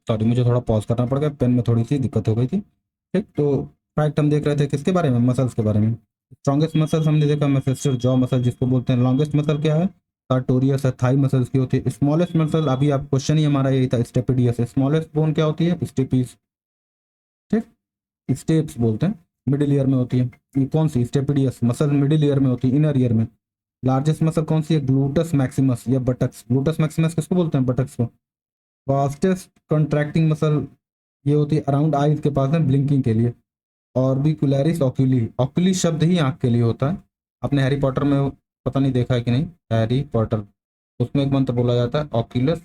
सॉरी, मुझे थोड़ा पॉज करना पड़ गया, पेन में थोड़ी सी दिक्कत हो गई थी, ठीक। तो फैक्ट हम देख रहे थे किसके बारे में? मसल्स के बारे में। स्ट्रॉन्गेस्ट मसल्स हमने देखा, मैसेस्टर जॉ मसल जिसको बोलते हैं। लॉन्गेस्ट मसल क्या है? sartorius है, थाई मसल्स की होती है। स्मॉलेस्ट मसल, अभी आप क्वेश्चन ही हमारा यही था, स्टेपिडियस। स्मॉलेस्ट बोन क्या होती है? स्टेपीज, ठीक। स्टेप्स बोलते हैं, मिडिल ईयर में होती है। ये कौन सी? स्टेपिडियस मसल मिडिल ईयर में होती है, इनर ईयर में। लार्जेस्ट मसल कौन सी है? ग्लूटस मैक्सिमस या बटक्स। ग्लूटस मैक्सिमस किसको बोलते हैं? बटक्स को। फास्टेस्ट कंट्रैक्टिंग मसल ये होती है अराउंड आईज के पास में, ब्लिंकिंग के लिए। ऑर्बिकुलरिस ऑक्यूली, ऑक्यूली शब्द ही आंख के लिए होता है। आपने हैरी पॉटर में पता नहीं देखा है कि नहीं, हैरी पॉटर, उसमें एक मंत्र बोला जाता है ऑक्यूलस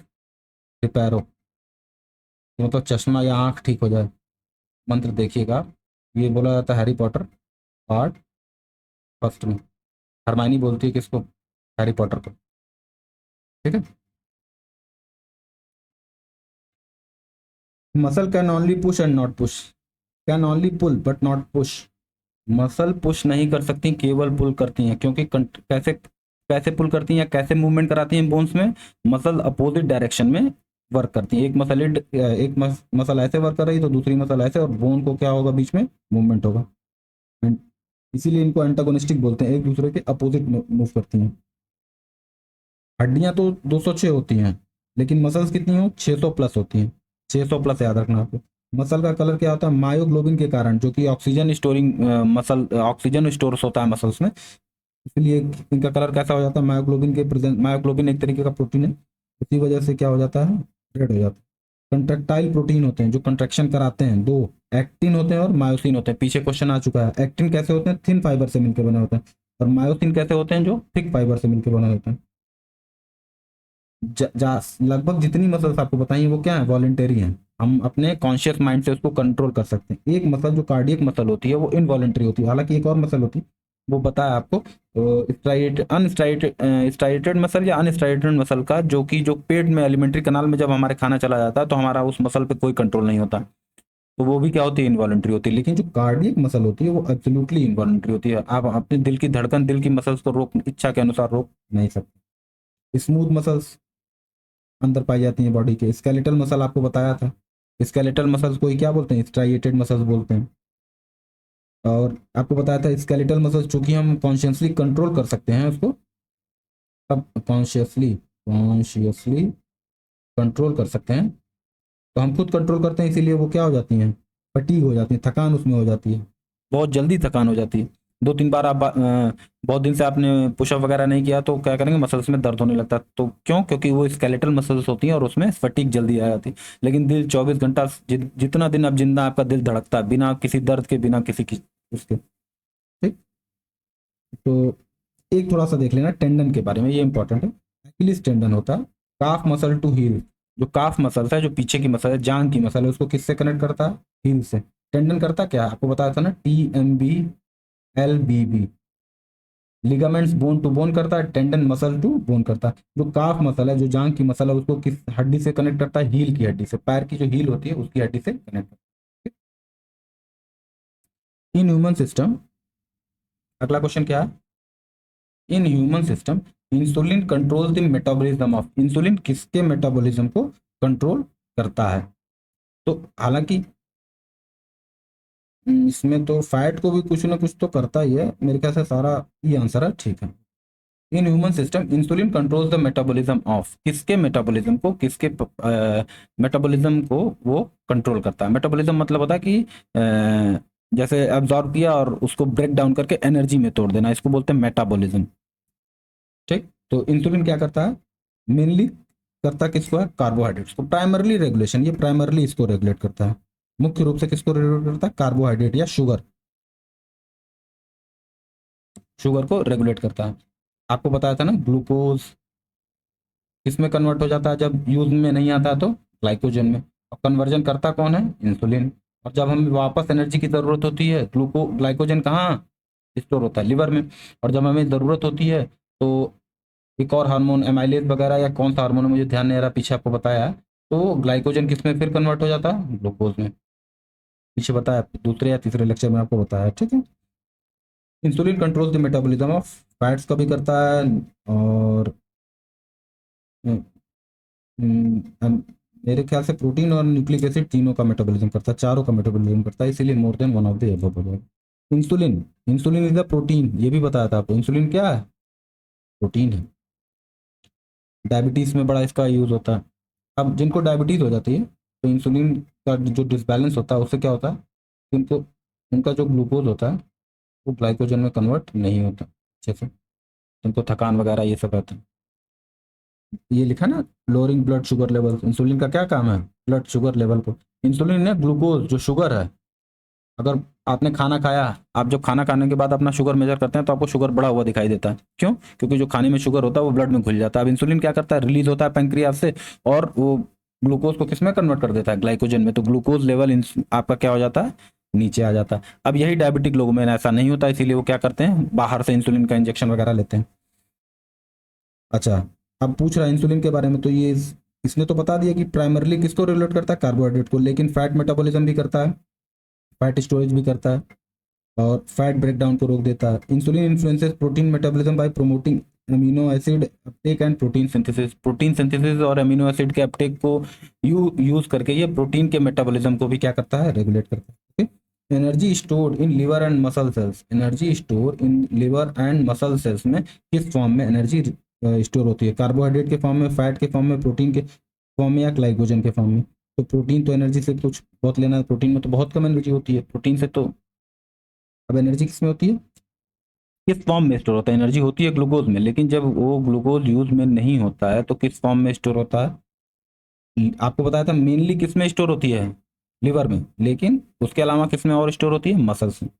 रिपेरो, मतलब चश्मा या आंख ठीक हो जाए, मंत्र देखिएगा आप। ये बोला जाता है हैरी पॉटर पार्ट फर्स्ट में। हरमाइनी बोलती है किसको? हैरी पॉटर को, ठीक है। Muscle can only push and not push, can only pull but not push. Muscle push नहीं कर सकती, केवल पुल करती हैं, क्योंकि कैसे कैसे पुल करती हैं, कैसे मूवमेंट कराती हैं बोन्स में? मसल अपोजिट डायरेक्शन में वर्क करती है। एक मसल मसल ऐसे वर्क कर रही है तो दूसरी मसल ऐसे, और बोन को क्या होगा? बीच में मूवमेंट होगा। And इसीलिए इनको एंटागोनिस्टिक बोलते हैं, एक दूसरे के अपोजिट मूव करती हैं। हड्डियां तो 206 होती हैं, लेकिन मसल्स कितनी हो? 600 प्लस होती हैं। 600 प्लस याद रखना आपको। मसल का कलर क्या होता है? मायोग्लोबिन के कारण, जो कि oxygen storing muscle, oxygen stores होता है मसल्स में, इसलिए इनका कलर कैसा हो जाता है? मायोग्लोबिन के प्रेजेंट, मायोग्लोबिन एक तरीके का प्रोटीन है, उसी वजह से क्या हो जाता है? रेड हो जाता है। कंट्रक्टाइल प्रोटीन होते हैं जो कंट्रैक्शन कराते हैं, दो एक्टिन होते हैं और मायोसिन होते हैं। पीछे क्वेश्चन आ चुका है। एक्टिन कैसे होते हैं? थिन फाइबर से मिलकर बने होते हैं। और मायोसिन कैसे होते हैं? जो थिक फाइबर से मिलकर बने होते हैं। लगभग जितनी मसल्स आपको बताइए वो क्या है? वॉलेंटरी हैं। हम अपने कॉन्शियस माइंड से उसको कंट्रोल कर सकते हैं। एक मसल जो कार्डियक मसल होती है वो इनवॉलेंटरी होती है। हालांकि एक और मसल होती है, वो बताया आपको, स्ट्राइटेड मसल या अनस्ट्राइटेड मसल का, जो कि जो पेट में एलिमेंट्री कनाल में जब हमारे खाना चला जाता है तो हमारा उस मसल पे कोई कंट्रोल नहीं होता, तो वो भी क्या होती है? इनवॉलेंट्री होती है। लेकिन जो कार्डियक मसल होती है वो एब्सोल्युटली इनवॉलेंट्री होती है। आप अपने दिल की धड़कन, दिल की मसल्स को रोक, इच्छा के अनुसार रोक नहीं सकते। स्मूथ मसल्स अंदर पाई जाती हैं बॉडी के। स्केलेटल मसल आपको बताया था। स्केलेटल मसल्स को ही क्या बोलते हैं? स्ट्राइएटेड मसल्स बोलते हैं। और आपको बताया था स्केलेटल मसल्स चूंकि हम कॉन्शियसली कंट्रोल कर सकते हैं उसको, अब कॉन्शियसली कॉन्शियसली कंट्रोल कर सकते हैं, तो हम खुद कंट्रोल करते हैं, इसीलिए वो क्या हो जाती हैं? फटीग हो जाती है, थकान उसमें हो जाती है, बहुत जल्दी थकान हो जाती है। 2-3 बार आप बहुत दिन से आपने पुशअप वगैरह नहीं किया तो क्या करेंगे? मसल्स में दर्द होने लगता है। तो क्यों? क्योंकि वो स्केलेटल मसल्स होती हैं और उसमें फटीग जल्दी आ जाती है। लेकिन दिल 24 घंटा, जितना दिन आप जिंदा, आपका दिल धड़कता है बिना किसी दर्द के, बिना किसी की उसके। ठीक। तो एक थोड़ा सा देख लेना टेंडन के बारे में, ये इंपॉर्टेंट है। अकिलिस टेंडन होता है काफ मसल टू हील। जो काफ मसल है, जो पीछे की मसल है, जांग की मसल है, उसको किससे कनेक्ट करता है? हील से। टेंडन करता क्या है? आपको बताया था ना, TMB LBB। Ligaments bone to bone करता है, टेंडन मसल टू बोन करता है। जो काफ मसल है, जो जांग की मसल है, उसको किस हड्डी से कनेक्ट करता है? हील की हड्डी से। पैर की जो हील होती है उसकी हड्डी से कनेक्ट करता है। इन ह्यूमन सिस्टम, अगला क्वेश्चन क्या है? In human system insulin control the metabolism of. Insulin किसके मेटाबॉलिज्म को कंट्रोल करता है? तो हालांकि इसमें तो फैट को भी कुछ ना कुछ तो करता ही है, मेरे ख्याल से सारा ये आंसर है। ठीक है। In human system insulin controls the metabolism of. किसके मेटाबॉलिज्म को, किसके मेटाबॉलिज्म को वो कंट्रोल करता है? मेटाबॉलिज्म मतलब होता है कि जैसे एब्जॉर्ब किया और उसको ब्रेक डाउन करके एनर्जी में तोड़ देना, इसको बोलते हैं मेटाबॉलिज्म। ठीक। तो इंसुलिन क्या करता है? मेनली करता किसको है? कार्बोहाइड्रेट्स को। प्राइमरली रेगुलेशन, ये प्राइमरली इसको रेगुलेट करता है। मुख्य रूप से किसको रेगुलेट करता है? कार्बोहाइड्रेट या शुगर, शुगर को रेगुलेट करता है। आपको बताया था ना, ग्लूकोज किसमें कन्वर्ट हो जाता है जब यूज में नहीं आता है? तो ग्लाइकोजन में। और कन्वर्जन करता कौन है? इंसुलिन। और जब हमें वापस एनर्जी की जरूरत होती है, ग्लाइकोजन कहाँ स्टोर होता है? लिवर में। और जब हमें जरूरत होती है तो एक और हार्मोन, एमाइलेज वगैरह, या कौन सा हार्मोन है मुझे ध्यान नहीं आ रहा, पीछे आपको बताया है, तो ग्लाइकोजन किस में फिर कन्वर्ट हो जाता है? ग्लूकोज में। पीछे बताया, दूसरे या तीसरे लेक्चर में आपको बताया। ठीक है। Insulin control the metabolism of fats का भी करता है, और मेरे ख्याल से प्रोटीन और न्यूक्लिक एसिड तीनों का मेटाबॉलिज्म करता है, चारों का मेटाबॉलिज्म करता है, इसीलिए more than one of the above हो जाएगा। Insulin, insulin is the protein, ये भी बताया था आपको। इंसुलिन क्या है? प्रोटीन है। डायबिटीज में बड़ा इसका यूज होता है। अब जिनको डायबिटीज हो जाती है तो इंसुलिन का जो डिसबैलेंस होता है उससे क्या होता है? उनको, उनका जो ग्लूकोज होता है वो ग्लाइकोजन में कन्वर्ट नहीं होता अच्छे से, उनको थकान वगैरह ये सब रहता है। ये लिखा ना, lowering blood sugar level. Insulin का क्या काम है? ब्लड शुगर लेवल को। इंसुलिन ने ग्लूकोज जो शुगर है, अगर आपने खाना खाया, आप जब खाना खाने के बाद अपना शुगर मेजर करते हैं तो आपको शुगर बढ़ा हुआ दिखाई देता है। क्यों? क्योंकि जो खाने में शुगर होता है वो ब्लड में घुल जाता है। अब इंसुलिन क्या करता है? रिलीज होता है पैंक्रियाज से, और वो ग्लूकोज को किस में कन्वर्ट कर देता है? ग्लाइकोजन में। तो ग्लूकोज लेवल आपका क्या हो जाता है? नीचे आ जाता है। अब यही डायबिटिक लोगों में ऐसा नहीं होता, इसीलिए वो क्या करते हैं? बाहर से इंसुलिन का इंजेक्शन वगैरह लेते हैं। अच्छा, अब पूछ रहा है इंसुलिन के बारे में, तो ये इसने तो बता दिया कि प्राइमरली किसको रेगुलेट करता है? कार्बोहाइड्रेट को। लेकिन फैट मेटाबॉलिज्म भी करता है, फैट स्टोरेज भी करता है, और फैट ब्रेकडाउन को रोक देता है। Insulin influences protein metabolism by promoting amino acid uptake and protein synthesis. Protein synthesis और अमीनो एसिड के अपटेक को यूज करके ये प्रोटीन के मेटाबॉलिज्म को भी क्या करता है? रेगुलेट करता है। Energy stored in liver and muscle cells. Energy store in liver and muscle cells में किस फॉर्म में एनर्जी स्टोर होती है? कार्बोहाइड्रेट के फॉर्म में, फैट के फॉर्म में, प्रोटीन के फॉर्म में, या ग्लाइकोजन के फॉर्म में? तो प्रोटीन तो एनर्जी से कुछ बहुत लेना है, प्रोटीन में तो बहुत कम एनर्जी होती है प्रोटीन से। तो अब एनर्जी किस में होती है? किस फॉर्म में स्टोर होता है? एनर्जी होती है ग्लूकोज में, लेकिन जब वो ग्लूकोज यूज में नहीं होता है तो किस फॉर्म में स्टोर होता है? आपको बताया था मेनली किस में स्टोर होती है, लिवर में, लेकिन उसके अलावा किस में और स्टोर होती है, मसल्स में।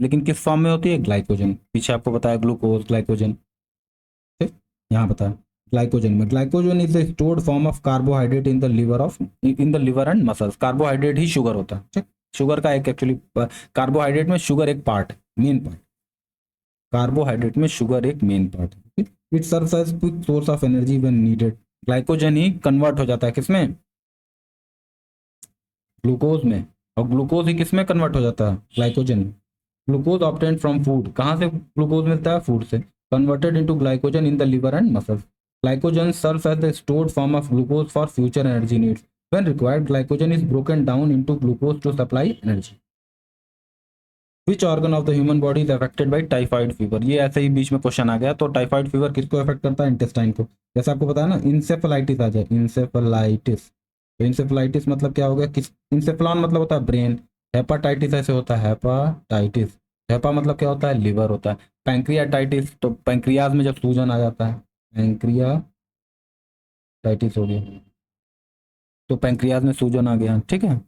लेकिन किस फॉर्म में होती है, ग्लाइकोजन। पीछे आपको बताया ग्लूकोज ग्लाइकोजन, ठीक। यहाँ बताया ग्लाइकोजन में, glycogen is the stored form of carbohydrate in the liver of, in the liver and muscles. Carbohydrate ही शुगर होता है, ठीक। शुगर का एक एक्चुअली, कार्बोहाइड्रेट में शुगर एक पार्ट है, मेन पार्ट। कार्बोहाइड्रेट में शुगर एक मेन पार्ट है। It serves as quick source of energy when needed. Glycogen ही कन्वर्ट हो जाता है किसमें, ग्लूकोज में। और ग्लूकोज ही किसमें कन्वर्ट हो जाता है, ग्लाइकोजन में। ग्लूकोज ऑब्टेन्ड फ्रॉम फूड, कहाँ से ग्लूकोज मिलता है, फूड से। Converted into glycogen in the liver and muscles. Glycogen serves as the stored form of glucose for future energy needs. When required glycogen is broken down into glucose to supply energy. Which organ of the human body is affected by typhoid fever. ये ऐसे ही बीच में क्वेश्चन आ गया, तो टाइफाइड फीवर किसको अफेक्ट करता है, इंटेस्टाइन को। जैसे आपको पता है ना, इंसेफेलाइटिस आ जाए, इंसेफेलाइटिस। तो इंसेफेलाइटिस मतलब क्या हो गया, किस, इंसेफ्लॉन मतलब होता है ब्रेन। हेपाटाइटिस ऐसे होता है, हेपाटाइटिस। हेपा मतलब क्या होता है, लिवर होता है। पैंक्रियाटाइटिस, तो पैंक्रियाज में जब सूजन आ जाता है, पैंक्रियाटाइटिस हो गया, तो पैंक्रियाज में सूजन आ गया, ठीक है।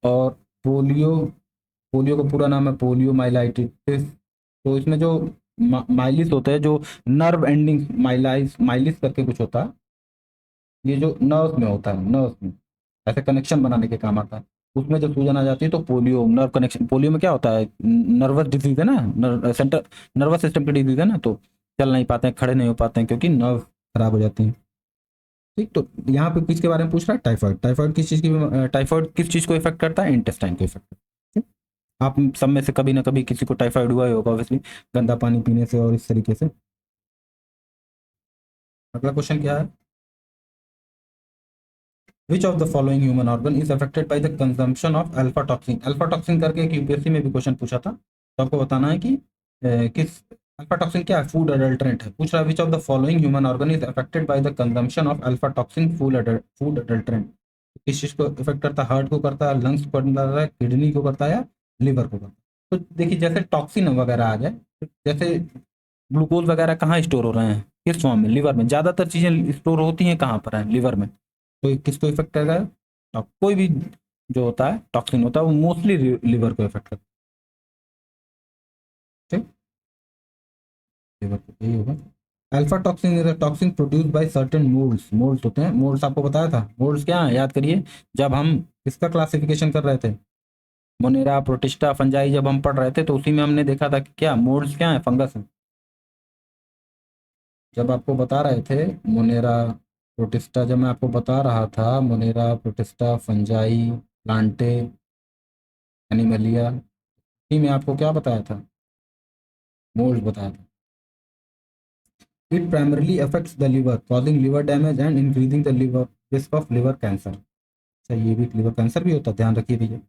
और पोलियो, पोलियो का पूरा नाम है पोलियो माइलाइटिस। तो इसमें जो माइलिस होते हैं, जो नर्व एंडिंग, माइलाइस माइलिस करके कुछ होता है, ये जो नर्व में होता है, नर्व में ऐसे कनेक्शन बनाने के काम आता है। उसमें जब सूजन आ जाती है तो पोलियो, नर्व कनेक्शन, पोलियो में क्या होता है, नर्वस डिजीज है ना, सेंटर नर्वस सिस्टम की डिजीज है ना, तो चल नहीं पाते हैं, खड़े नहीं हो पाते हैं, क्योंकि नर्व खराब हो जाती है, ठीक। तो यहाँ पे किसके बारे में पूछ रहा है, टाइफाइड। टाइफाइड किस चीज़ की, टाइफाइड किस चीज़ को इफेक्ट करता है, इंटेस्टाइन को इफेक्ट करता है, ठीक? आप सब में से कभी ना कभी किसी को टाइफाइड हुआ ही होगा ऑब्वियसली, गंदा पानी पीने से और इस तरीके से। अगला क्वेश्चन क्या है, which of the following human organ is affected by the consumption of alpha toxin. Alpha toxin करके एक यूपीएससी में भी क्वेश्चन पूछा था, तो आपको बताना है कि किस, अल्फा टॉक्सिन क्या है, फूड अडल्ट्रेंट है। पूछ रहा है which of the following human organ is affected by the consumption of alpha toxin food adulterant. किस चीज को इफेक्ट करता है, हार्ट को करता है, लंग्स को करता है, किडनी को करता है, या लिवर को करता है। तो देखिए जैसे टॉक्सिन वगैरह आ जाए, जैसे ग्लूकोज वगैरह कहाँ स्टोर हो रहे हैं, किस फॉर्म में, लिवर में। ज्यादातर चीजें स्टोर होती हैं कहाँ पर है, लिवर में। तो ये किसको इफेक्ट करेगा, कोई भी जो होता है टॉक्सिन होता है वो मोस्टली लिवर को इफेक्ट करता है, ठीक। लिवर को यही होगा। Alpha toxin is a toxin produced by certain moulds. Moulds होते हैं, मोल्ड्स आपको बताया था, मोल्ड्स क्या है याद करिए, जब हम इसका क्लासिफिकेशन कर रहे थे, मोनेरा प्रोटिस्टा फंजाई, जब हम पढ़ रहे थे तो उसी में हमने देखा था कि क्या मोल्ड्स क्या है, फंगस है। जब आपको बता रहे थे मोनेरा प्रोटिस्टा, जब मैं आपको बता रहा था Monera protista fungi Plantae Animalia, इसी में आपको क्या बताया था, मोल्ड बताया था। It primarily affects the liver, causing liver damage and increasing the liver risk of liver cancer. अच्छा, ये भी लिवर कैंसर भी होता है, ध्यान रखिए भैया।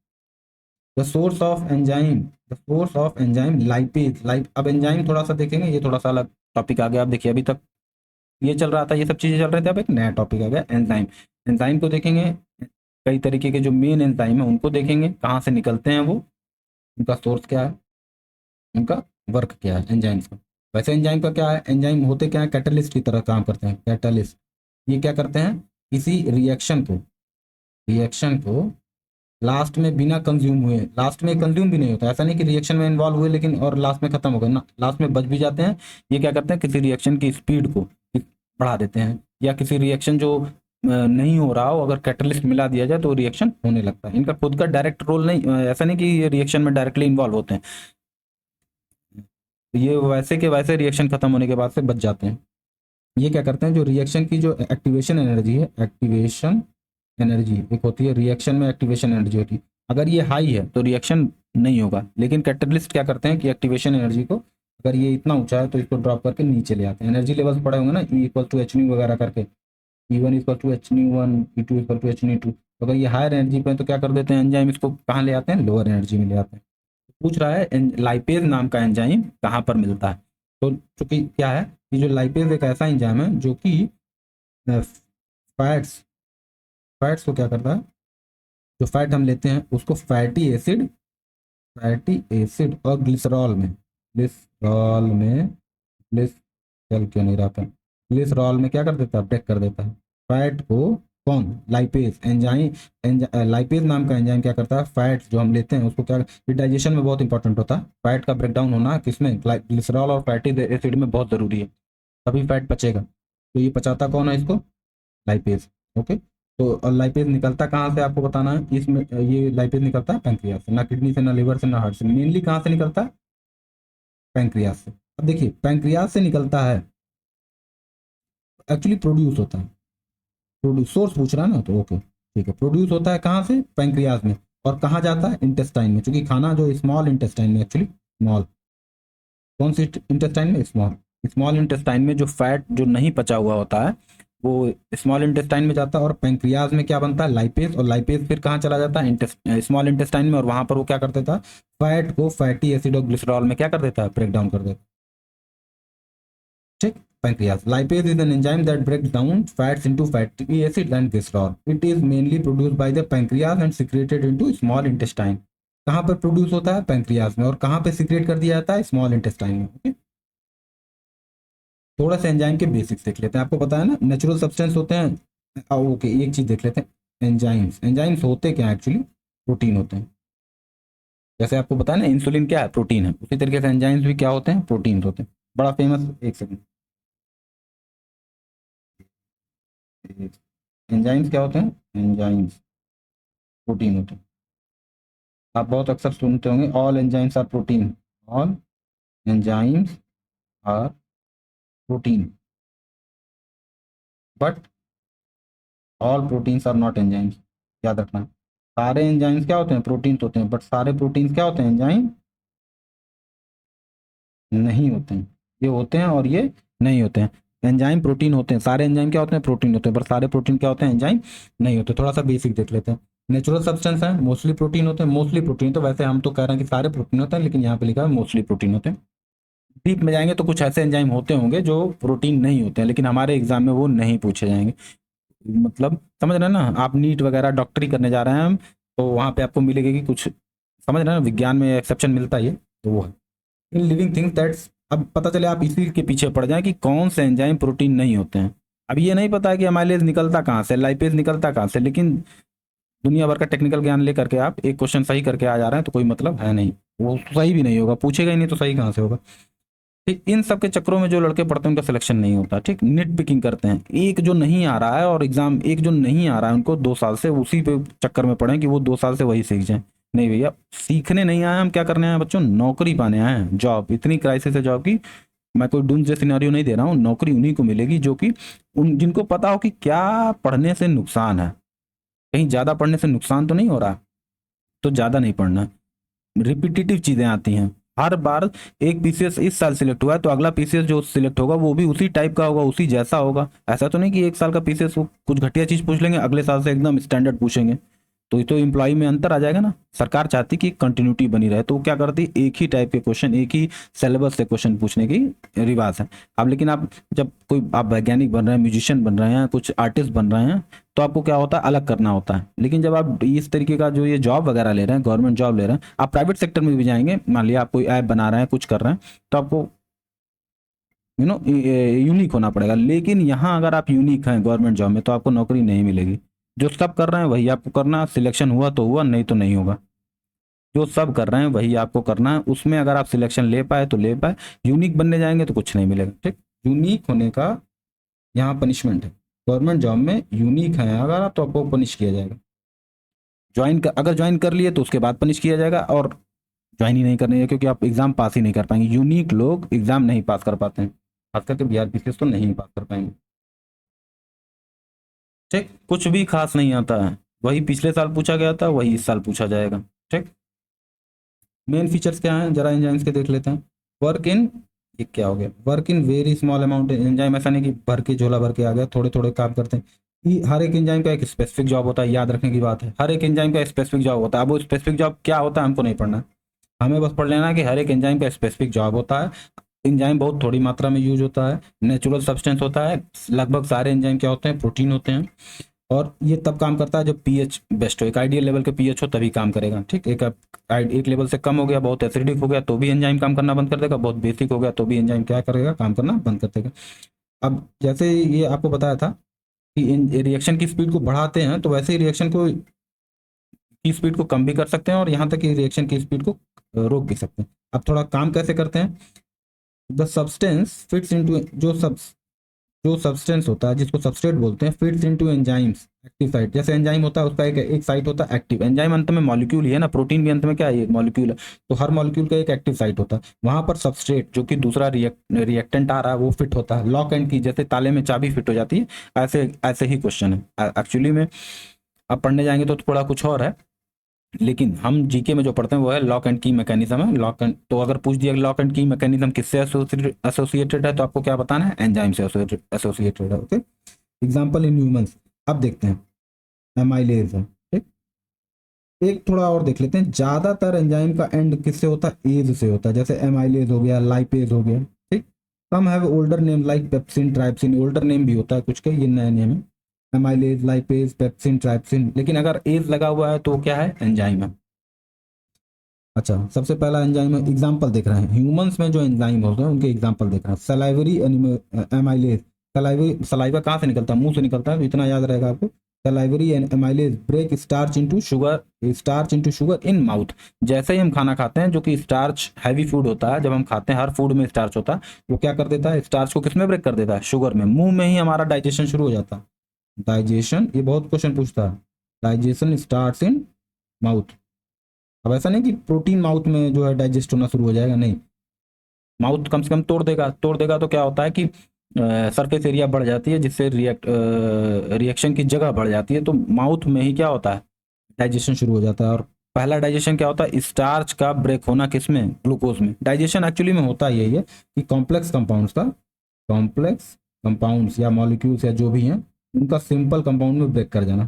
The source of enzyme, the source of enzyme lipase, life. अब एंजाइम थोड़ा सा देखेंगे, ये थोड़ा सा अलग टॉपिक आ गया। आप देखिए अभी तक ये चल रहा था, ये सब चीजें चल रही थी, अब एक नया टॉपिक आ गया, एंजाइम। एंजाइम को देखेंगे, कई तरीके के जो मेन एंजाइम है उनको देखेंगे, कहाँ से निकलते हैं वो, उनका सोर्स क्या है, उनका वर्क क्या है एंजाइम्स का। वैसे एंजाइम का क्या है, एंजाइम होते क्या है, कैटलिस्ट की तरह काम करते हैं, कैटलिस्ट। ये क्या करते हैं, किसी रिएक्शन को लास्ट में बिना कंज्यूम हुए, लास्ट में कंज्यूम भी नहीं होता, ऐसा नहीं कि रिएक्शन में इन्वॉल्व हुए लेकिन और लास्ट में खत्म हो गए ना, लास्ट में बच भी जाते हैं। ये क्या करते हैं, किसी रिएक्शन की स्पीड को बढ़ा देते हैं, या किसी रिएक्शन जो नहीं हो रहा हो, अगर कैटलिस्ट मिला दिया जाए तो रिएक्शन होने लगता है। इनका खुद का डायरेक्ट रोल नहीं, ऐसा नहीं कि ये रिएक्शन में डायरेक्टली इन्वॉल्व होते हैं, ये वैसे के वैसे रिएक्शन खत्म होने के बाद से बच जाते हैं। ये क्या करते हैं, जो रिएक्शन की जो एक्टिवेशन एनर्जी है, एक्टिवेशन एनर्जी एक होती है, रिएक्शन में एक्टिवेशन एनर्जी होती है, अगर ये हाई है तो रिएक्शन नहीं होगा। लेकिन कैटलिस्ट क्या करते हैं कि एक्टिवेशन एनर्जी को, अगर ये इतना ऊंचा है तो इसको ड्रॉप करके नीचे ले आते हैं। एनर्जी लेवल्स पड़े होंगे ना, E equal to H nu वगैरह करके, E one equal to H nu one, E two equal to H nu two. तो अगर ये हायर एनर्जी पे है तो क्या कर देते हैं एंजाइम, इसको कहाँ ले आते हैं, लोअर एनर्जी में ले आते हैं। पूछ रहा है लाइपेज नाम का एंजाइम कहाँ पर मिलता है। तो चूंकि क्या है कि जो लाइपेज एक ऐसा एंजाइम है जो कि फैट्स, फैट्स को क्या करता है, जो फैट हम लेते हैं उसको फैटी एसिड और ग्लिसरॉल में, ग्लिसरॉल में, ग्लिस चल क्यों नहीं रहा था, ग्लिसरॉल में क्या कर देता है, ब्रेक कर देता है, फैट को कौन? Lipase enzyme. लाइपेज नाम का एंजाइम क्या करता है, फैट जो हम लेते हैं उसको क्या, ये डाइजेशन में बहुत इंपॉर्टेंट होता है, फैट का ब्रेकडाउन होना किसमें, ग्लिसरॉल और फैटी एसिड में बहुत ज़रूरी है, तभी फैट पचेगा। तो ये पचाता कौन है इसको? लाइपेज। ओके, तो लाइपेज निकलता कहाँ से आपको बताना है इसमें, ये लाइपेज निकलता है पैंक्रियाज से, ना किडनी से, ना लिवर से, ना हार्ट से, मेनली कहाँ से निकलता है? पैंक्रियाज से। अब देखिए पैंक्रियाज से निकलता है, एक्चुअली प्रोड्यूस होता है, प्रोड्यूस सोर्स पूछ रहा है ना, तो ओके ठीक है, प्रोड्यूस होता है कहाँ से? पैंक्रियाज में। और कहाँ जाता है? इंटेस्टाइन में, क्योंकि खाना जो स्मॉल इंटेस्टाइन में, एक्चुअली स्मॉल, कौन सी इंटेस्टाइन में? स्मॉल। स्मॉल इंटेस्टाइन में जो फैट जो नहीं पचा हुआ होता है वो स्मॉल इंटेस्टाइन में जाता है, और पैंक्रियाज में क्या बनता है? लाइपेज, और लाइपेज फिर कहाँ चला जाता है? स्मॉल इंटेस्टाइन में, और वहां पर वो क्या कर देता है? फैट को फैटी एसिड और ग्लिसरॉल में क्या कर देता है? ब्रेक डाउन कर देता है। ठीक, pancreas. Lipase is an enzyme that breaks down fats into fatty acids and glycerol. It is mainly produced by the pancreas and secreted into small intestine. कहाँ पर प्रोड्यूस होता है? पैंक्रियाज में। और कहाँ पे सीक्रेट कर दिया जाता है? स्मॉल इंटेस्टाइन में। ओके, थोड़ा सा एंजाइम के बेसिक्स देख लेते हैं। आपको पता है ना नेचुरल सब्सटेंस होते हैं। ओके, एक चीज देख लेते हैं, एंजाइम्स। एंजाइम्स होते क्या एक्चुअली? प्रोटीन होते हैं। जैसे आपको पता है ना इंसुलिन क्या है? प्रोटीन है। उसी तरीके से एंजाइम्स भी क्या होते हैं? प्रोटीन होते हैं। बड़ा फेमस, एक सेकंड, एंजाइम्स क्या होते हैं? एंजाइम्स प्रोटीन होते हैं। आप बहुत अक्सर सुनते होंगे all enzymes are protein, all enzymes are protein, but all proteins are not enzymes. याद रखना, सारे एंजाइम्स क्या होते हैं? प्रोटीन्स होते हैं, बट सारे प्रोटीन्स क्या होते हैं? एंजाइम नहीं होते हैं। ये होते हैं और ये नहीं होते हैं। एंजाइम प्रोटीन होते हैं, सारे एंजाइम क्या होते हैं? प्रोटीन होते हैं, पर सारे प्रोटीन क्या होते हैं? एंजाइम नहीं होते। थोड़ा सा बेसिक देख लेते हैं। नेचुरल सब्सटेंस है, मोस्टली प्रोटीन होते हैं। मोस्टली प्रोटीन, तो वैसे हम तो कह रहे हैं कि सारे प्रोटीन होते हैं, लेकिन यहाँ पे लिखा है मोस्टली प्रोटीन होते हैं। डीप में जाएंगे तो कुछ ऐसे एंजाइम होते होंगे जो प्रोटीन नहीं होते हैं, लेकिन हमारे एग्जाम में वो नहीं पूछे जाएंगे। मतलब समझ रहे हैं ना, आप नीट वगैरह डॉक्टरी करने जा रहे हैं हम, तो वहाँ पे आपको मिलेगी कि कुछ, समझ रहे हैं ना, विज्ञान में एक्सेप्शन मिलता है ये, तो वो है इन लिविंग थिंग्स दैट्स। अब पता चले आप इसी के पीछे पड़ जाएं कि कौन से एंजाइम प्रोटीन नहीं होते हैं। अब ये नहीं पता है कि अमाइलेज निकलता कहाँ से, लाइपेज निकलता कहाँ से, लेकिन दुनिया भर का टेक्निकल ज्ञान लेकर के आप एक क्वेश्चन सही करके आ जा रहे हैं, तो कोई मतलब है नहीं, वो सही भी नहीं होगा, पूछेगा ही नहीं तो सही कहाँ से होगा। ठीक, इन सब के चक्करों में जो लड़के पढ़ते हैं उनका सिलेक्शन नहीं होता। ठीक, निट पिकिंग करते हैं, एक जो नहीं आ रहा है और एग्जाम, एक जो नहीं आ रहा है उनको 2 साल से उसी पे चक्कर में पड़े कि वो 2 साल से वही सीख जाए। नहीं भैया, सीखने नहीं आए हम, क्या करने आए हैं बच्चों? नौकरी पाने आए हैं, जॉब। इतनी क्राइसिस है जॉब की, मैं कोई डूम्सडे सिनेरियो नहीं दे रहा हूँ। नौकरी उन्हीं को मिलेगी जो कि उन जिनको पता हो कि क्या पढ़ने से नुकसान है, कहीं ज़्यादा पढ़ने से नुकसान तो नहीं हो रहा, तो ज़्यादा नहीं पढ़ना। रिपीटेटिव चीज़ें आती हैं हर बार। एक पीसीएस इस साल सिलेक्ट हुआ है तो अगला पीसीएस जो सिलेक्ट होगा वो भी उसी टाइप का होगा, उसी जैसा होगा। ऐसा तो नहीं कि एक साल का पीसीएस वो कुछ घटिया चीज़ पूछ लेंगे, अगले साल से एकदम स्टैंडर्ड पूछेंगे, तो ये तो एम्प्लॉय में अंतर आ जाएगा ना। सरकार चाहती कि कंटिन्यूटी बनी रहे, तो वो क्या करती, एक ही टाइप के क्वेश्चन, एक ही सिलेबस से क्वेश्चन पूछने की रिवाज है। अब लेकिन आप जब कोई आप वैज्ञानिक बन रहे हैं, म्यूजिशियन बन रहे हैं, कुछ आर्टिस्ट बन रहे हैं, तो आपको क्या होता है, अलग करना होता है। लेकिन जब आप इस तरीके का जो ये जॉब वगैरह ले रहे हैं, गवर्नमेंट जॉब ले रहे हैं, आप प्राइवेट सेक्टर में भी जाएंगे, मान लिया आप कोई ऐप बना रहे हैं, कुछ कर रहे हैं, तो आपको यूनिक होना पड़ेगा। लेकिन यहाँ अगर आप यूनिक हैं गवर्नमेंट जॉब में, तो आपको नौकरी नहीं मिलेगी। जो सब कर रहे हैं वही आपको करना, सिलेक्शन हुआ तो हुआ, नहीं तो नहीं होगा। जो सब कर रहे हैं वही आपको करना है, उसमें अगर आप सिलेक्शन ले पाए तो ले पाए, यूनिक बनने जाएंगे तो कुछ नहीं मिलेगा। ठीक, यूनिक होने का यहाँ पनिशमेंट है। गवर्नमेंट जॉब में यूनिक है अगर आप, तो आपको पनिश किया जाएगा। अगर ज्वाइन कर लिए तो उसके बाद पनिश किया जाएगा, और ज्वाइन ही नहीं करनी है क्योंकि आप एग्जाम पास ही नहीं कर पाएंगे। यूनिक लोग एग्जाम नहीं पास कर पाते हैं, खास करके बिहार पीसीएस तो नहीं पास कर पाएंगे। ठीक, कुछ भी खास नहीं आता है, वही पिछले साल पूछा गया था वही इस साल पूछा जाएगा। ठीक, मेन फीचर्स क्या हैं जरा एंजाइम्स के देख लेते हैं। वर्क इन, ये क्या हो गया, work in very small amount. Enzyme ऐसा नहीं कि भर के झोला भर के आ गया, थोड़े थोड़े काम करते हैं। हर एक एंजाइम का एक स्पेसिफिक जॉब होता है, याद रखने की बात है, हर एक एंजाइम का स्पेसिफिक जॉब होता है। अब वो स्पेसिफिक जॉब क्या होता है हमको नहीं पढ़ना, हमें बस पढ़ लेना कि हर एक एंजाइम का स्पेसिफिक जॉब होता है। एंजाइम बहुत थोड़ी मात्रा में यूज होता है, नेचुरल सब्सटेंस होता है। लगभग सारे एंजाइम क्या होते हैं, प्रोटीन होते हैं। और ये तब काम करता है जब पीएच बेस्ट हो, एक आइडियल लेवल के पीएच हो तभी काम करेगा। ठीक, एक लेवल से कम हो गया, बहुत एसिडिक हो गया तो भी एंजाइम काम करना बंद कर देगा, बहुत बेसिक हो गया तो भी एंजाइम क्या करेगा, काम करना बंद कर देगा। अब जैसे ये आपको बताया था कि रिएक्शन की स्पीड को बढ़ाते हैं तो वैसे ही रिएक्शन को की स्पीड को कम भी कर सकते हैं और यहाँ तक कि रिएक्शन की स्पीड को रोक भी सकते हैं। अब थोड़ा काम कैसे करते हैं, द सब्सटेंस फिट्स इनटू जो सब्सटेंस होता है जिसको सबस्ट्रेट बोलते हैं, fits into enzymes active site. जैसे एंजाइम होता है उसका एक साइट होता है एक्टिव, एंजाइम अंत में मॉलिक्यूल ही है ना, प्रोटीन भी अंत में क्या है, एक मॉलिक्यूल है, तो हर मॉलिक्यूल का एक एक्टिव साइट होता है, वहां पर सबस्ट्रेट जो कि दूसरा रिएक्टेंट आ रहा है वो फिट होता है, लॉक एंड की जैसे ताले में चाबी फिट हो जाती है, ऐसे ऐसे ही क्वेश्चन है एक्चुअली में। अब पढ़ने जाएंगे तो थोड़ा कुछ और है, लेकिन हम जीके में जो पढ़ते हैं वो है लॉक एंड की मैकेनिज्म है। लॉक एंड तो अगर पूछ दिया लॉक एंड की मैकेनिज्म किससे एसोसिएटेड है तो आपको क्या बताना है, एंजाइम से एसोसिएटेड है। Okay, example in humans. अब देखते हैं एमाइलेज है, ठीक। एक थोड़ा और देख लेते हैं, ज्यादातर एंजाइम का एंड किससे होता है, एज से होता है, जैसे एमाइलेज हो गया, लाइपेज हो गया, ठीक। Some have older name like pepsin, trypsin, older name भी होता है कुछ के, ये नया नेम है, एमाइलेज, लाइपेज, पेप्सिन, ट्राइप्सिन, लेकिन अगर एज लगा हुआ है तो क्या है, एंजाइम है। अच्छा, सबसे पहला एंजाइम है, एग्जांपल देख रहे हैं ह्यूमंस में जो एंजाइम होते हैं उनके एग्जांपल देख रहे हैं। सलाइवरी एमाइलेज, सलाइवा कहाँ से निकलता है, मुंह से निकलता है, तो इतना याद रहेगा आपको। Salivary and amylase break starch into sugar in mouth. जैसे ही हम खाना खाते हैं जो कि स्टार्च हैवी फूड होता है, जब हम खाते हैं हर फूड में स्टार्च होता है, वो क्या कर देता है, स्टार्च को किसमें ब्रेक कर देता है, शुगर में। मुंह में ही हमारा डाइजेशन शुरू हो जाता है, डाइजेशन, ये बहुत क्वेश्चन पूछता है, डाइजेशन स्टार्ट्स इन माउथ। अब ऐसा नहीं कि प्रोटीन माउथ में जो है डाइजेस्ट होना शुरू हो जाएगा, नहीं, माउथ कम से कम तोड़ देगा तो क्या होता है कि सरफेस एरिया बढ़ जाती है, जिससे रिएक्शन की जगह बढ़ जाती है, तो माउथ में ही क्या होता है, डाइजेशन शुरू हो जाता है। और पहला डाइजेशन क्या होता है, स्टार्च का ब्रेक होना किसमें, ग्लूकोज में। डाइजेशन एक्चुअली में होता यही है कि कॉम्प्लेक्स कंपाउंड्स या मॉलिक्यूल्स या जो भी हैं उनका सिंपल कंपाउंड में ब्रेक कर जाना,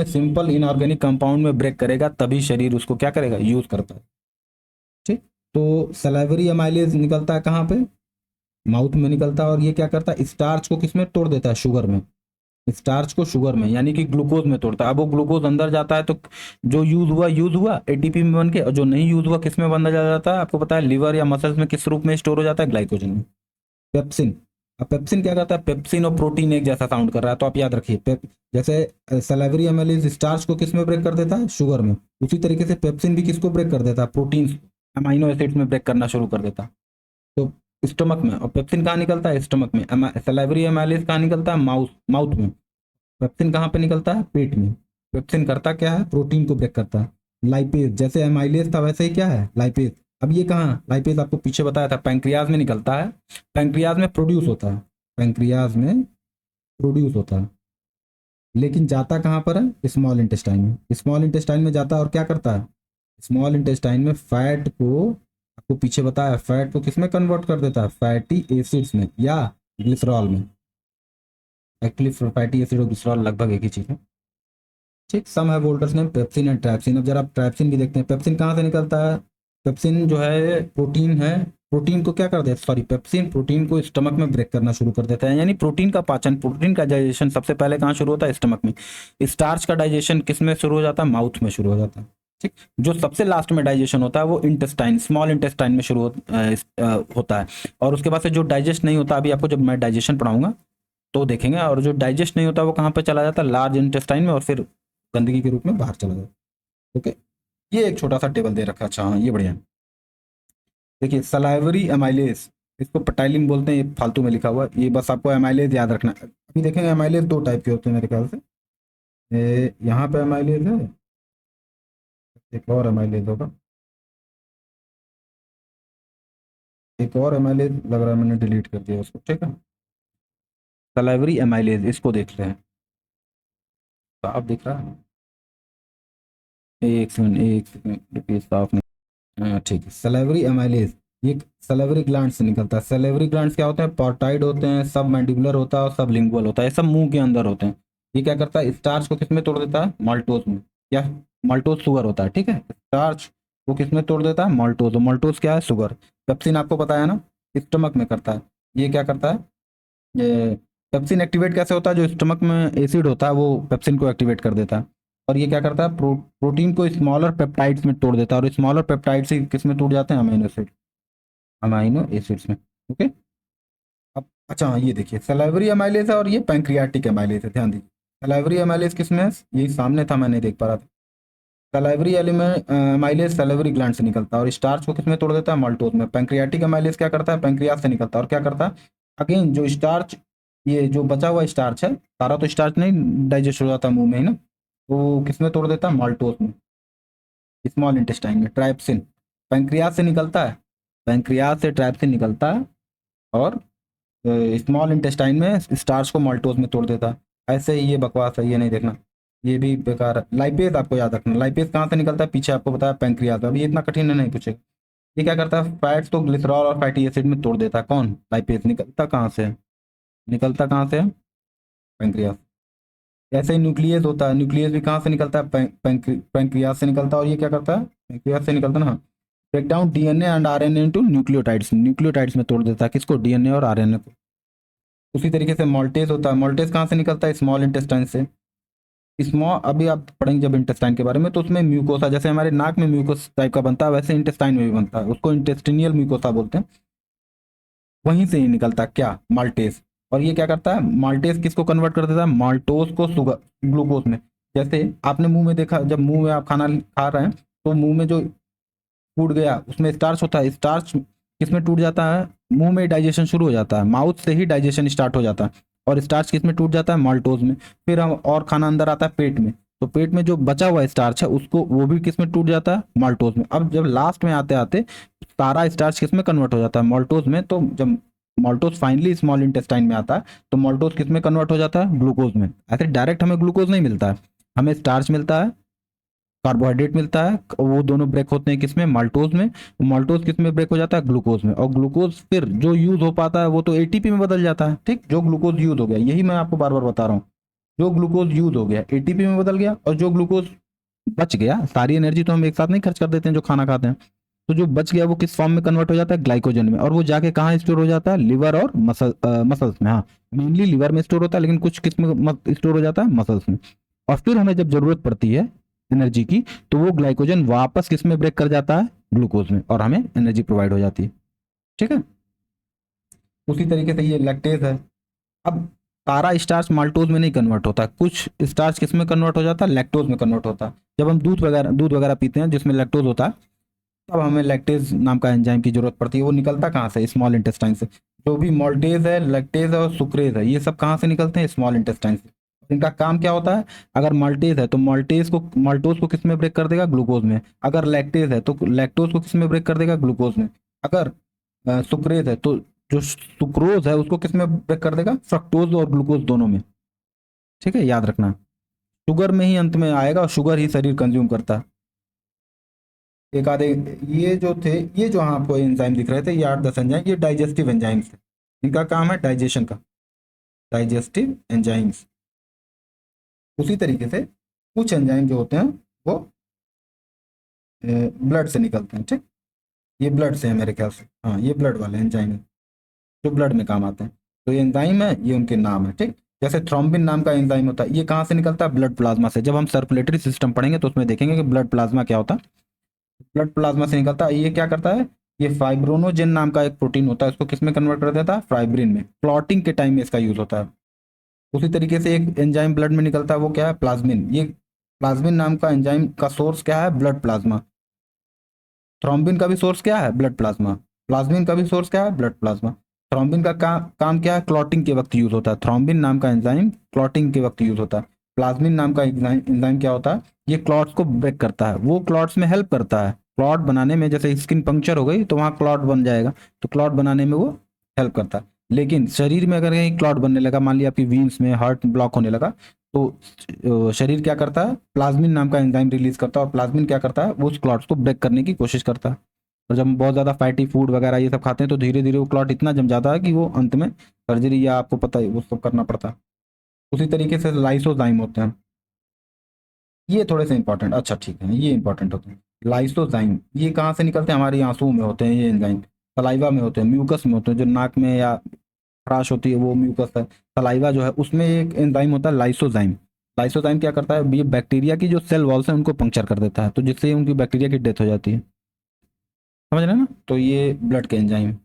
सिंपल इनऑर्गेनिक कंपाउंड में ब्रेक करेगा तभी शरीर उसको क्या करेगा, यूज करता है, ठीक। तो सलाइवरी एमाइलेज निकलता है कहाँ पे, माउथ में निकलता है, और ये क्या करता है, स्टार्च को किसमें तोड़ देता है, शुगर में, स्टार्च को शुगर में यानी कि ग्लूकोज में तोड़ता है। अब वो ग्लूकोज अंदर जाता है तो जो यूज हुआ एटीपी में बन के, और जो नहीं यूज हुआ किस में बन जाता है, आपको पता है लिवर या मसल्स में किस रूप में स्टोर हो जाता है, ग्लाइकोजन में, पेप्सिन। अब पेप्सिन क्या करता है, पेप्सिन और प्रोटीन एक जैसा साउंड कर रहा है, तो आप याद रखिए जैसे सलाइवरी एमाइलेज स्टार्च को किस में ब्रेक कर देता है, शुगर में, उसी तरीके से पेप्सिन भी किसको ब्रेक कर देता है, प्रोटीन अमाइनो एसिड्स में ब्रेक करना शुरू कर देता है। तो स्टमक में, और पेप्सिन कहाँ निकलता है, स्टमक में। सलाइवरी एमाइलेज कहाँ निकलता है, माउथ में। पेप्सिन कहाँ पे निकलता है, पेट में। पेप्सिन करता क्या है, प्रोटीन को ब्रेक करता है। लाइपेज, जैसे एमाइलेज था वैसे ही क्या है, लाइपेज। अब ये कहाँ, लाइपेज आपको पीछे बताया था, पैंक्रियाज में निकलता है, पैंक्रियाज में प्रोड्यूस होता है, पैंक्रियाज में प्रोड्यूस होता है, लेकिन जाता कहाँ पर है, स्मॉल इंटेस्टाइन में। स्मॉल इंटेस्टाइन में जाता है और क्या करता है, स्मॉल इंटेस्टाइन में फैट को, आपको पीछे बताया, फैट को किसमें कन्वर्ट कर देता है, फैटी एसिड्स में या ग्लिसरॉल में। एक्चुअली फैटी एसिड और ग्लिसरॉल लगभग एक ही चीज है, ठीक। सम है वोल्टर्स नेम पेप्सिन एंड ट्राइप्सिन। अब जरा आप ट्राइप्सिन भी देखते हैं, पेप्सिन कहाँ से निकलता है, पेप्सिन जो है प्रोटीन है, प्रोटीन को क्या कर देता है, सॉरी, पेप्सिन प्रोटीन को स्टमक में ब्रेक करना शुरू कर देता है, यानी प्रोटीन का पाचन, प्रोटीन का डाइजेशन सबसे पहले कहाँ शुरू होता है, स्टमक में। स्टार्च का डाइजेशन किस में शुरू हो जाता है, माउथ में शुरू हो जाता है, ठीक। जो सबसे लास्ट में डाइजेशन होता है वो इंटेस्टाइन, स्मॉल इंटेस्टाइन में शुरू होता है, और उसके बाद से जो डाइजेस्ट नहीं होता, अभी आपको जब मैं डाइजेशन पढ़ाऊंगा तो देखेंगे, और जो डाइजेस्ट नहीं होता वो कहाँ पे चला जाता है, लार्ज इंटेस्टाइन में, और फिर गंदगी के रूप में बाहर चला जाता है। ओके, ये एक छोटा सा टेबल दे रखा है, अच्छा हाँ ये बढ़िया है। देखिए सलाइवरी एमाइलेज, इसको पटाइलिन बोलते हैं, ये फालतू में लिखा हुआ है, ये बस आपको एमाइलेज याद रखना है। अभी देखेंगे एमाइलेज दो टाइप के होते हैं मेरे ख्याल से, यहाँ पे एमाइलेज है, एक और एमाइलेज होगा, एक और एमाइलेज लग रहा है मैंने डिलीट कर दिया उसको, ठीक है। सलाइवरी एमाइलेज इसको देख रहे हैं, तो आप देख रहा है, एक सेकंड रुपये साफ नहीं, हाँ ठीक है। सलेवरी एमाइलेज, ये सलेवरी ग्लैंड से निकलता है। सलेवरी ग्लैंड्स क्या होते हैं, पोर्टाइड होते हैं, सब मैंडिबुलर होता है और सब लिंगुअल होता है, ये सब मुंह के अंदर होते हैं। ये क्या करता है, स्टार्च को किसमें तोड़ देता है, माल्टोज में, क्या, माल्टोज शुगर होता है, ठीक है। स्टार्च को किसमें तोड़ देता है, माल्टोज, और माल्टोज क्या है, शुगर। पेप्सिन आपको पता है ना, स्टमक में करता है। ये क्या करता है, ये पेप्सिन एक्टिवेट कैसे होता है, जो स्टमक में एसिड होता है वो पेप्सिन को एक्टिवेट कर देता है। और ये क्या करता है, प्रोटीन को स्मॉलर पेप्टाइड्स में तोड़ देता है, और स्मॉलर पेप्टाइड्स ही किस में टूट जाते हैं, अमीनो एसिड्स में। ओके, अब अच्छा हाँ, ये देखिए सलाइवरी एमाइलेज है और ये पैंक्रियाटिक एमाइलेज है, ध्यान दीजिए। सलाइवरी एमाइलेज किसमें है, यही सामने था, मैंने देख पा रहा था। Salivary element amylase salivary gland से निकलता है और स्टार्च को किसमें तोड़ देता है, माल्टोज में। पैंक्रियाटिक एमाइलेज क्या करता है, पैंक्रियाज से निकलता है और क्या करता है, अगेन जो स्टार्च, ये जो बचा हुआ स्टार्च है, सारा तो स्टार्च नहीं डाइजेस्ट हो जाता मुंह में ही ना, तो किसमें तोड़ देता है, माल्टोज में, स्मॉल इंटेस्टाइन में, ट्राइप्सिन। पैंक्रियाज से निकलता है, पैंक्रियाज से ट्राइप्सिन निकलता है और स्मॉल इंटेस्टाइन में स्टार्च को माल्टोज में तोड़ देता है। ऐसे ही ये बकवास है, ये नहीं देखना, ये भी बेकार है। लाइपेज आपको याद रखना, लाइपेज कहाँ से निकलता है, पीछे आपको बताया पैंक्रियाज। अभी इतना कठिन है, नहीं पूछेगा। ये क्या करता है, फैट्स को ग्लिसरॉल और फैटी एसिड में तोड़ देता है। कौन, लाइपेज। निकलता कहाँ से है, निकलता कहाँ से है, पैंक्रियाज। ऐसे ही न्यूक्लियस होता है, न्यूक्लियस भी कहाँ से निकलता है, पैंक्रियाज से निकलता है। और ये क्या करता है, पैंक्रियाज से निकलता है ना, break down DNA and RNA into nucleotides, nucleotides में तोड़ देता है। किसको, डीएनए और आरएनए को। उसी तरीके से मॉल्टेज होता है, मॉल्टेज कहाँ से निकलता है, स्मॉल इंटेस्टाइन से। स्मॉल, अभी आप पढ़ेंगे जब इंटेस्टाइन के बारे में, तो उसमें म्यूकोसा, जैसे हमारे नाक में म्यूकोस टाइप का बनता है, वैसे इंटेस्टाइन में भी बनता है, उसको इंटेस्टिनियल म्यूकोसा बोलते हैं। वहीं से ही निकलता है क्या, माल्टेज। और ये क्या करता है, माल्टेज किसको कन्वर्ट कर देता है, माल्टोज को शुगर, ग्लूकोज में। जैसे आपने मुंह में देखा, जब मुंह में आप खाना खा रहे हैं, तो मुंह में जो टूट गया, उसमें स्टार्च होता है, स्टार्च किसमें टूट जाता है, मुंह में डाइजेशन शुरू हो जाता है, माउथ से ही डाइजेशन स्टार्ट हो जाता है। और स्टार्च किसमें टूट जाता है, माल्टोज में। फिर हम और खाना अंदर आता है पेट में, तो पेट में जो बचा हुआ स्टार्च है उसको, वो भी किसमें टूट जाता है, माल्टोज में। अब जब लास्ट में आते आते सारा स्टार्च किसमें कन्वर्ट हो जाता है, माल्टोज में। तो जब माल्टोज फाइनली स्मॉल इंटेस्टाइन में आता है, तो माल्टोज किसमें कन्वर्ट हो जाता है, ग्लूकोज में। ऐसे डायरेक्ट हमें ग्लूकोज नहीं मिलता है, हमें स्टार्च मिलता है, कार्बोहाइड्रेट मिलता है, वो दोनों ब्रेक होते हैं किसमें, माल्टोज में। माल्टोज किस में ब्रेक हो जाता है, ग्लूकोज में। और ग्लूकोज फिर जो यूज हो पाता है वो तो एटीपी में बदल जाता है। ठीक, जो ग्लूकोज यूज हो गया, यही मैं आपको बार बार बता रहा हूँ, जो ग्लूकोज यूज हो गया एटीपी में बदल गया, और जो ग्लूकोज बच गया, सारी एनर्जी तो हम एक साथ नहीं खर्च कर देते हैं जो खाना खाते हैं, तो जो बच गया वो किस फॉर्म में कन्वर्ट हो जाता है, ग्लाइकोजन में। और वो जाके कहाँ स्टोर हो जाता है, लिवर और मसल्स में। हाँ, मेनली लिवर में स्टोर होता है, लेकिन कुछ किस में स्टोर हो जाता है, मसल्स में। और फिर हमें जब जरूरत पड़ती है एनर्जी की, तो वो ग्लाइकोजन वापस किस में ब्रेक कर जाता है, ग्लूकोज में, और हमें एनर्जी प्रोवाइड हो जाती है। ठीक है, उसी तरीके से ये लैक्टेज है। अब सारा स्टार्च माल्टोज में नहीं कन्वर्ट होता, कुछ स्टार्च किस में कन्वर्ट हो जाता है, लैक्टोज में कन्वर्ट होता है। जब हम दूध वगैरह पीते हैं जिसमें लैक्टोज होता है, तब हमें लैक्टेज नाम का एंजाइम की जरूरत पड़ती है। वो निकलता कहाँ से, स्मॉल इंटेस्टाइन से। जो भी मॉल्टेज है, लैक्टेज है और सुक्रेज है, ये सब कहाँ से निकलते हैं, स्मॉल इंटेस्टाइन से। इनका काम क्या होता है, अगर माल्टेज है तो माल्टोज को किस में ब्रेक कर देगा, ग्लूकोज में। अगर लैक्टेज है तो लैक्टोज को किस में ब्रेक कर देगा, ग्लूकोज में। अगर सुक्रेज है तो जो सुक्रोज है उसको किस में ब्रेक कर देगा, फ्रक्टोज और ग्लूकोज दोनों में। ठीक है, याद रखना, शुगर में ही अंत में आएगा, और शुगर ही शरीर कंज्यूम करता है। एक आधे, ये जो थे, ये जो हाँ आपको एंजाइम दिख रहे थे, ये 8-10 एंजाइम, ये डाइजेस्टिव एंजाइम्स थे। इनका काम है डाइजेशन का, डाइजेस्टिव एंजाइम्स। उसी तरीके से कुछ एंजाइम जो होते हैं वो ब्लड से निकलते हैं। ठीक, ये ब्लड से है मेरे ख्याल से, हाँ ये ब्लड वाले एंजाइम है, जो ब्लड में काम आते हैं। तो ये एंजाइम है, ये उनके नाम है। ठीक, जैसे थ्रोम्बिन नाम का एंजाइम होता है, ये कहाँ से निकलता है, ब्लड प्लाज्मा से। जब हम सर्कुलेटरी सिस्टम पढ़ेंगे तो उसमें देखेंगे कि ब्लड प्लाज्मा क्या होता है, ब्लड प्लाज्मा से निकलता है। ये क्या करता है, ये फाइब्रोनोजेन नाम का एक प्रोटीन होता है, इसको किस में कन्वर्ट कर देता है, फाइब्रिन में। क्लॉटिंग के टाइम में इसका यूज होता है। उसी तरीके से एक एंजाइम ब्लड में निकलता है, वो क्या है, प्लाज्मिन। ये प्लाज्मिन नाम का एंजाइम का सोर्स क्या है, ब्लड प्लाज्मा। थ्रोम्बिन का भी सोर्स क्या है, ब्लड प्लाज्मा। प्लाज्मिन का भी सोर्स क्या है, ब्लड प्लाज्मा। थ्रोम्बिन का काम क्या है, क्लॉटिंग के वक्त यूज होता है। थ्रोम्बिन नाम का एंजाइम क्लॉटिंग के वक्त यूज होता है। प्लाज्मिन नाम का एंजाइम क्या होता है, ये क्लॉट्स को ब्रेक करता है, वो क्लॉट्स में हेल्प करता है। क्लॉट बनाने में, जैसे स्किन पंक्चर हो गई तो वहाँ क्लॉट बन जाएगा, तो क्लॉट बनाने में वो हेल्प करता है। लेकिन शरीर में अगर कहीं क्लॉट बनने लगा, मान लिया आपकी वीन्स में हार्ट ब्लॉक होने लगा, तो शरीर क्या करता है, प्लाज्मिन नाम का एंजाइम रिलीज करता है, और प्लाज्मिन क्या करता है, वो उस क्लॉट्स को ब्रेक करने की कोशिश करता है। और जब हम बहुत ज़्यादा फैटी फूड वगैरह ये सब खाते हैं, तो धीरे धीरे वो क्लॉट इतना जम जाता है कि वो अंत में सर्जरी, या आपको पता है वो सब करना पड़ता है। उसी तरीके से लाइसोजाइम होते हैं, ये थोड़े से इंपॉर्टेंट, अच्छा ठीक है, ये इंपॉर्टेंट होते हैं। लाइसोजाइम ये कहाँ से निकलते हैं, हमारी आंसू में होते हैं ये एंजाइम। सलाइवा में होते हैं, म्यूकस में होते हैं, जो नाक में या खराश होती है वो म्यूकस है। सलाइवा जो है उसमें एक एंजाइम होता है लाइसोजाइम। लाइसोजाइम क्या करता है, ये बैक्टीरिया की जो सेल वॉल्स हैं उनको पंक्चर कर देता है, तो जिससे उनकी बैक्टीरिया की डेथ हो जाती है। समझ रहे हैं ना, तो ये ब्लड के एंजाइम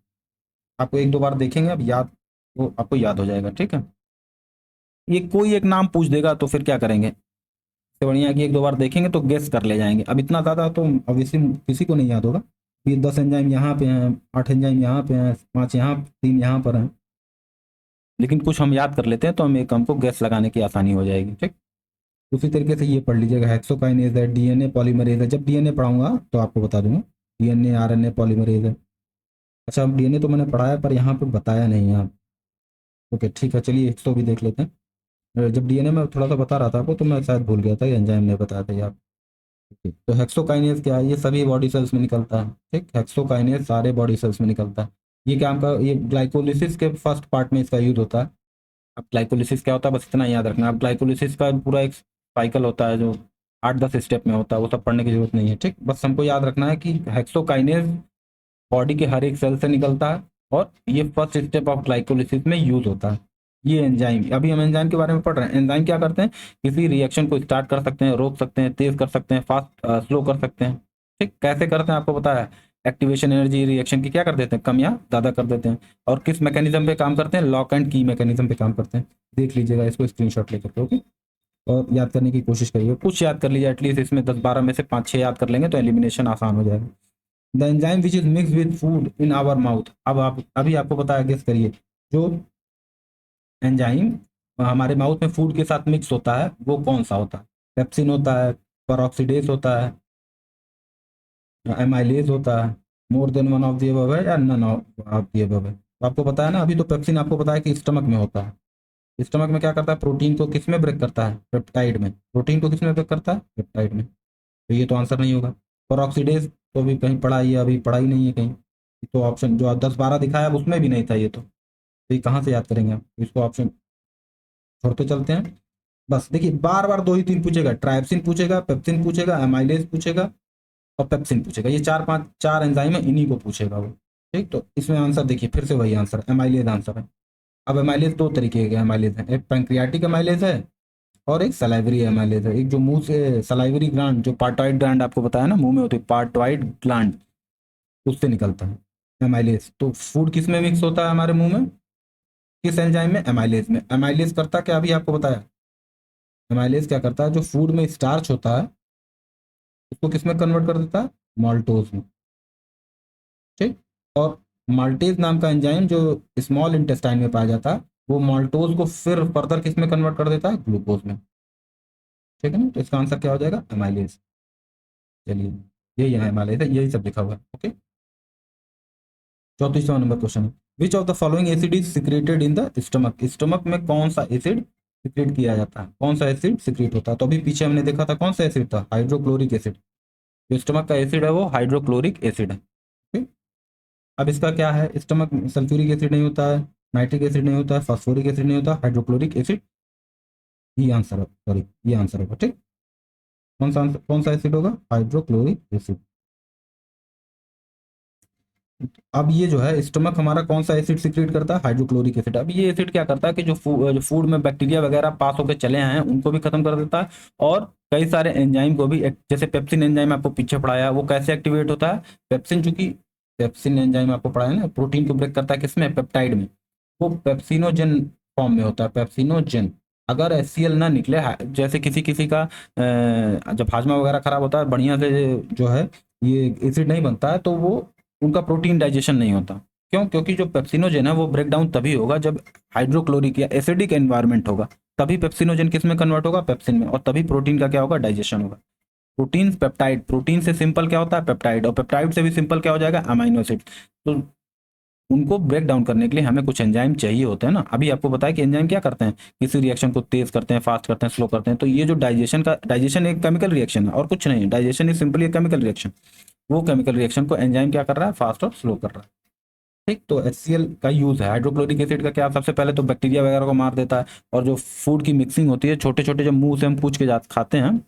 आपको एक दो बार देखेंगे, अब याद तो आपको याद हो जाएगा, ठीक है। ये कोई एक नाम पूछ देगा तो फिर क्या करेंगे, इससे बढ़िया है कि एक दो बार देखेंगे तो गेस कर ले जाएंगे। अब इतना ज़्यादा तो ऑब्वियसली किसी को नहीं याद होगा। ये 10 एंजाइम यहाँ पे हैं, 8 एंजाइम यहाँ पे हैं, 5 यहाँ, 3 यहाँ पर हैं, लेकिन कुछ हम याद कर लेते हैं तो हम एक हमको गैस लगाने की आसानी हो जाएगी, ठीक। उसी तरीके से ये पढ़ लीजिएगा, हेक्सोकाइनेज है, डीएनए पॉलीमरेज है। जब डीएनए पढ़ाऊंगा तो आपको बता दूंगा, डीएनए आरएनए पॉलीमरेज है। अच्छा, अब डीएनए तो मैंने पढ़ाया पर यहाँ पे बताया नहीं है। ओके ठीक है, चलिए 100 भी देख लेते हैं। जब डीएनए में थोड़ा सा बता रहा था आपको तो मैं शायद भूल गया था, ये एंजाइम ने बताया था यार। ठीक, तो हेक्सोकाइनेज क्या है, ये सभी बॉडी सेल्स में निकलता है, ठीक। हेक्सोकाइनेज सारे बॉडी सेल्स में निकलता है। ये क्या आपका, ये ग्लाइकोलिसिस के फर्स्ट पार्ट में इसका यूज होता है। अब ग्लाइकोलिसिस क्या होता है बस इतना याद रखना। अब ग्लाइकोलिसिस का पूरा एक साइकिल होता है जो 8-10 स्टेप में होता है, वो सब पढ़ने की जरूरत नहीं है, ठीक। बस हमको याद रखना है कि हेक्सोकाइनेज बॉडी के हर एक सेल से निकलता है और ये फर्स्ट स्टेप ऑफ ग्लाइकोलिसिस में यूज होता है। ये एंजाइम, अभी हम एंजाइम के बारे में पढ़ रहे हैं। एंजाइम क्या करते हैं, किसी रिएक्शन को स्टार्ट कर सकते हैं, रोक सकते हैं, तेज कर सकते हैं, फास्ट स्लो कर सकते हैं, ठीक। कैसे करते हैं आपको पता है, एक्टिवेशन एनर्जी रिएक्शन की क्या कर देते हैं, कम या ज़्यादा कर देते हैं। और किस मैकेनिज्म पे काम करते हैं, लॉक एंड की मैकेनिज्म पे काम करते हैं। देख लीजिएगा इसको स्क्रीनशॉट लेकर के, ओके। और याद करने की कोशिश करिए, कुछ याद कर लीजिए एटलीस्ट, इसमें 10-12 में से 5-6 याद कर लेंगे तो एलिमिनेशन आसान हो जाएगा। The enzyme which is mix with food in our mouth. अब आप अभी आपको बताया, गेस करिए, जो एंजाइम हमारे माउथ में फूड के साथ मिक्स होता है वो कौन सा होता है। पेप्सिन होता है, पेरोक्सीडेज होता है, एमाइलेज होता है, more than one of the above है, या नन ऑफ द अबव है। तो आपको बताया ना अभी, तो पेप्सिन आपको बताया कि स्टमक में होता है। स्टमक में क्या करता है, प्रोटीन को किस में ब्रेक करता है, पेप्टाइड में। प्रोटीन को किस में ब्रेक करता है, पेप्टाइड में। तो ये तो आंसर नहीं होगा। पेरोक्सीडेज तो अभी कहीं पढ़ा ही है, अभी पढ़ा ही नहीं है कहीं। तो ऑप्शन जो 10-12 दिखाया उसमें भी नहीं था ये तो ये कहाँ से याद करेंगे आप, इसको ऑप्शन छोड़ते चलते हैं। बस देखिए, बार बार दो ही तीन पूछेगा, ट्राइप्सिन पूछेगा, पेप्सिन पूछेगा, एमाइलेज पूछेगा और पेप्सिन पूछेगा। ये 4 एंजाइम है, इन्हीं को पूछेगा वो, ठीक। तो इसमें आंसर देखिए फिर से वही आंसर, एमाइलेज आंसर है। अब एमाइलेज दो तरीके के एमाइलेज है, एक पैंक्रियाटिक एमाइलेज है और एक सलाइवरी एमाइलेज है। एक जो मुंह से सलाइवरी ग्लैंड, जो पार्टोइड ग्लैंड आपको बताया ना मुंह में होती है, पार्टोइड ग्लैंड, उससे निकलता है एमाइलेज। तो फूड किस में मिक्स होता है हमारे मुंह में, किस एंजाइम में, एमाइलेज में। एमाइलेज करता क्या, अभी आपको बताया। एमाइलेज क्या करता है, जो फूड में स्टार्च होता है उसको किस में कन्वर्ट कर देता है, माल्टोज में, ठीक। और माल्टेज नाम का एंजाइम जो स्मॉल इंटेस्टाइन में पाया जाता है, वो माल्टोज को फिर फर्दर किस में कन्वर्ट कर देता है, ग्लूकोज में, ठीक है ना। तो इसका आंसर क्या हो जाएगा, एमाइलेज। चलिए, यही है एमाइलेज है, यही सब लिखा हुआ है, ओके। 34वां नंबर क्वेश्चन है, which of the following acid is secreted in the stomach. Stomach में कौन सा एसिड सिक्रेट किया जाता है, कौन सा एसिड सिक्रेट होता है। तो अभी पीछे हमने देखा था कौन सा एसिड था, हाइड्रोक्लोरिक एसिड। जो स्टमक का एसिड है वो हाइड्रोक्लोरिक एसिड है, ठीक। अब इसका क्या है, स्टमक सल्फ्यूरिक एसिड नहीं होता है, नाइट्रिक एसिड नहीं होता है, फास्फोरिक एसिड नहीं होता, हाइड्रोक्लोरिक एसिड ही आंसर है, सॉरी ये आंसर होगा, ठीक। कौन सा एसिड होगा, हाइड्रोक्लोरिक एसिड। अब ये जो है स्टमक हमारा कौन सा एसिड सिक्रेट करता है, हाइड्रोक्लोरिक एसिड। अब ये एसिड क्या करता है कि जो फूड में बैक्टीरिया वगैरह पास होकर चले आए हैं उनको भी खत्म कर देता है, और कई सारे एंजाइम को भी जैसे पेप्सिन एंजाइम आपको पीछे पढ़ाया, वो कैसे एक्टिवेट होता है, पेप्सिन, चूंकि पेप्सिन एंजाइम आपको पढ़ाया ना, प्रोटीन को ब्रेक करता है किसमें, पेप्टाइड में। वो पेप्सिनोजेन फॉर्म में होता है, पेप्सिनोजेन। अगर HCl ना निकले, जैसे किसी किसी का जब हाजमा वगैरह खराब होता है बढ़िया से जो है ये एसिड नहीं बनता है, तो वो उनका प्रोटीन डाइजेशन नहीं होता। क्यों, क्योंकि जो पेप्सिनोजेन है वो ब्रेक डाउन तभी होगा जब हाइड्रोक्लोरिक या एसिडिक एनवायरनमेंट होगा, तभी पेप्सिनोजेन किस में कन्वर्ट होगा, पेप्सिन में, और तभी प्रोटीन का क्या होगा, डाइजेशन होगा। प्रोटीन पेप्टाइड, प्रोटीन से सिंपल क्या होता है, पेप्टाइड, और पेप्टाइड से भी सिंपल क्या हो जाएगा, अमाइनो एसिड। तो उनको ब्रेक डाउन करने के लिए हमें कुछ एंजाइम चाहिए होते हैं ना। अभी आपको बताया कि एंजाइम क्या करते हैं, किसी रिएक्शन को तेज करते हैं, फास्ट करते हैं, स्लो करते हैं। तो ये जो डाइजेशन एक केमिकल रिएक्शन है और कुछ नहीं है, डाइजेशन इज सिंपली एक केमिकल रिएक्शन। वो केमिकल रिएक्शन को एंजाइम क्या कर रहा है, फास्ट और स्लो कर रहा है, ठीक। तो HCl का यूज है, हाइड्रोक्लोरिक एसिड का क्या, सबसे पहले तो बैक्टीरिया वगैरह को मार देता है। और जो फूड की मिक्सिंग होती है, छोटे छोटे जब मुंह से हम कूच के खाते हैं,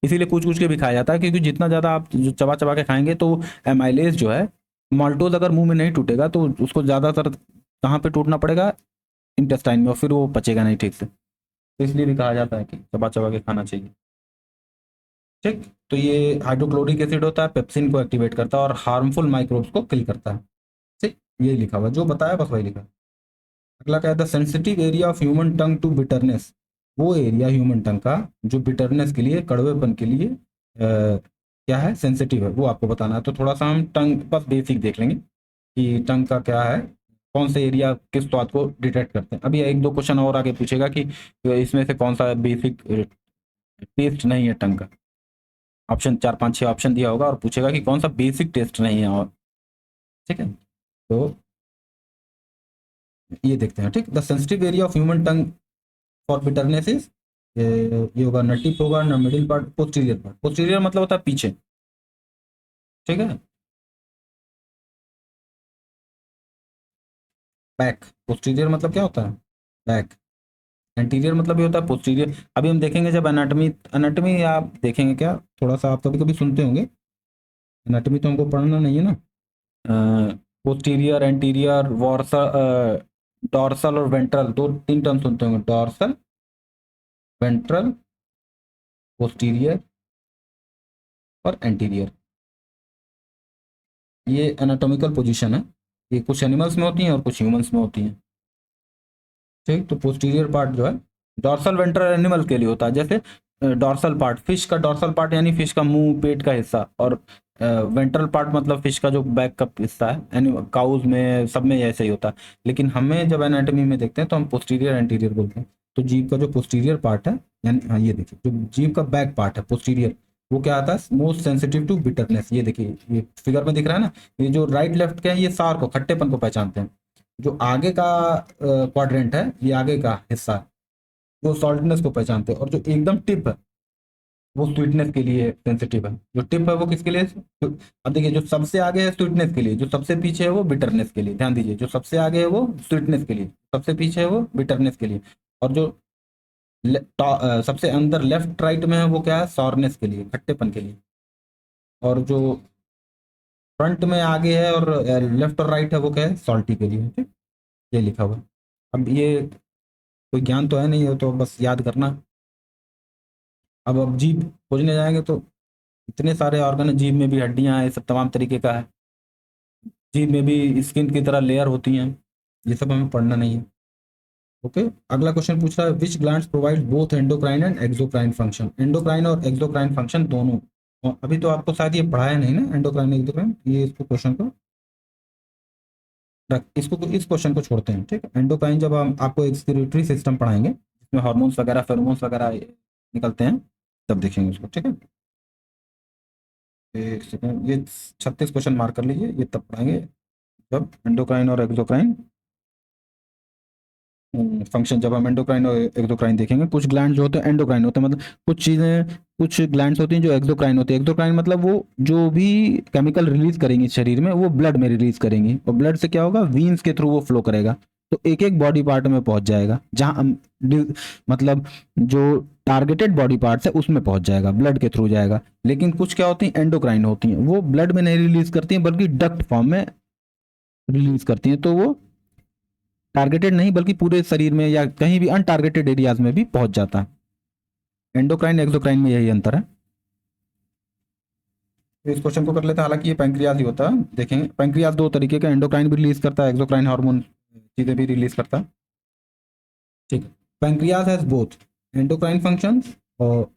इसीलिए कूच कूच के भी खाया जाता है, क्योंकि जितना ज़्यादा आप जो चबा चबा के खाएंगे तो एमाइलेज जो है, माल्टोज अगर मुंह में नहीं टूटेगा तो उसको ज़्यादातर कहाँ पे टूटना पड़ेगा, इंटेस्टाइन में, और फिर वो पचेगा नहीं ठीक से। तो इसलिए भी कहा जाता है कि चबा चबा के खाना चाहिए, ठीक। तो ये हाइड्रोक्लोरिक एसिड होता है, पेप्सिन को एक्टिवेट करता है और हार्मफुल माइक्रोब्स को किल करता है, ठीक। ये लिखा हुआ, जो बताया बस वही लिखा। अगला क्या है, the sensitive area of human tongue to bitterness, वो एरिया ह्यूमन टंग का जो बिटरनेस के लिए, कड़वेपन के लिए क्या है, सेंसिटिव है, वो आपको बताना है। तो थोड़ा सा हम टंग बस बेसिक देख लेंगे कि टंग का क्या है, कौन से एरिया किस स्वाद को डिटेक्ट करते हैं। अभी एक दो क्वेश्चन और आगे पूछेगा कि इसमें से कौन सा बेसिक टेस्ट नहीं है टंग का। ऑप्शन 4 5 6 ऑप्शन दिया होगा और पूछेगा कि कौन सा बेसिक टेस्ट नहीं है। और ठीक है, तो ये देखते हैं। ठीक, the sensitive area of human tongue for bitterness is, ये होगा न टिप होगा न middle part, posterior part. Posterior मतलब होता है पीछे, ठीक है। बैक, पोस्टीरियर मतलब क्या होता है, बैक। एंटीरियर मतलब ये होता है पोस्टीरियर। अभी हम देखेंगे जब एनाटॉमी, एनाटॉमी आप देखेंगे क्या, थोड़ा सा आप कभी कभी सुनते होंगे, एनाटॉमी तो हमको पढ़ना नहीं है ना। पोस्टीरियर, एंटीरियर, वॉर्सल, डॉर्सल और वेंट्रल, दो तीन टर्म सुनते होंगे, डॉर्सल, वेंट्रल, पोस्टीरियर और एंटीरियर। ये एनाटॉमिकल पोजीशन है, ये कुछ एनिमल्स में होती हैं और कुछ ह्यूमंस में होती हैं। ठीक, तो पोस्टीरियर पार्ट जो है डॉर्सल वेंट्रल एनिमल के लिए होता है। जैसे डॉर्सल पार्ट, फिश का डॉर्सल पार्ट यानी फिश का मुंह पेट का हिस्सा, और वेंट्रल पार्ट मतलब फिश का जो बैक का हिस्सा है, एनिमल काउज में सब में ऐसे ही होता है। लेकिन हमें जब एनाटॉमी में देखते हैं तो हम पोस्टीरियर एंटीरियर बोलते हैं। तो जीभ का जो पोस्टीरियर पार्ट है, यानी हाँ ये देखिए जो जीभ का बैक पार्ट है पोस्टीरियर, वो क्या आता है, मोस्ट सेंसिटिव टू बिटरनेस। ये देखिए ये फिगर में दिख रहा है ना, ये जो राइट लेफ्ट के हैं ये सार को, खट्टेपन को पहचानते हैं। जो आगे का क्वाड्रेंट है, ये आगे का हिस्सा, वो सॉल्टनेस को पहचानते हैं। और जो एकदम टिप है वो स्वीटनेस के लिए सेंसिटिव है। जो टिप है वो किसके लिए, अब देखिए जो सबसे आगे है स्वीटनेस के लिए, जो सबसे पीछे है वो बिटरनेस के लिए। ध्यान दीजिए, जो सबसे आगे है वो स्वीटनेस के लिए, सबसे पीछे है वो बिटरनेस के लिए। और जो सबसे अंदर लेफ्ट राइट में है वो क्या है, सॉरनेस के लिए, खट्टेपन के लिए। और जो फ्रंट में आगे है और लेफ्ट और राइट है वो क्या है, सॉल्टी के लिए। ठीक, ये लिखा हुआ है। अब ये कोई ज्ञान तो है नहीं, हो तो बस याद करना। अब जीभ खोजने जाएंगे तो इतने सारे ऑर्गन है, जीभ में भी हड्डियां हैं, सब तमाम तरीके का है। जीभ में भी स्किन की तरह लेयर होती हैं, ये सब हमें पढ़ना नहीं है। ओके, अगला क्वेश्चन पूछ रहा है which glands provide both endocrine and exocrine function. Endocrine और एक्सोक्राइन फंक्शन दोनों। और अभी तो आपको शायद ये पढ़ाया नहीं ना, एंडोक्राइन एक्सोक्राइन, ये इसको क्वेश्चन को इसको इस क्वेश्चन को छोड़ते हैं। ठीक है, एंडोक्राइन जब हम आपको एक्सक्रीटरी सिस्टम पढ़ाएंगे जिसमें हार्मोन्स वगैरह फेरोमोन्स वगैरह निकलते हैं, तब देखेंगे उसको। ठीक है, एक सेकेंड, ये 36 क्वेश्चन मार्क कर लीजिए, ये तब पढ़ाएंगे जब एंडोक्राइन और एक्सोक्राइन फंक्शन, जब हम एंडोक्राइन और एक्सोक्राइन देखेंगे। कुछ ग्लैंड जो होते हैं एंडोक्राइन होते हैं, मतलब कुछ चीज़ें, कुछ ग्लैंड्स होती हैं जो एक्सोक्राइन होती है। एक्सोक्राइन मतलब वो जो भी केमिकल रिलीज करेंगी शरीर में वो ब्लड में रिलीज करेंगी, और ब्लड से क्या होगा, वीन्स के थ्रू वो फ्लो करेगा। तो एक एक बॉडी पार्ट में पहुंच जाएगा, जहाँ मतलब जो टारगेटेड बॉडी पार्ट्स है उसमें पहुंच जाएगा, ब्लड के थ्रू जाएगा। लेकिन कुछ क्या होती हैं, एंडोक्राइन होती हैं, वो ब्लड में नहीं रिलीज करती हैं बल्कि डक्ट फॉर्म में रिलीज करती हैं। तो वो टारगेटेड नहीं बल्कि पूरे शरीर में या कहीं भी अनटारगेटेड एरियाज में भी पहुंच जाता है। एंडोक्राइन एक्सोक्राइन में यही अंतर है। तो इस क्वेश्चन को कर लेते हैं, हालांकि ये पैंक्रियाज ही होता है। देखेंगे पैंक्रियाज दो तरीके का, एंडोक्राइन भी रिलीज करता है, एक्सोक्राइन हार्मोन चीजें भी रिलीज करता है। ठीक है, pancreas has both endocrine function, और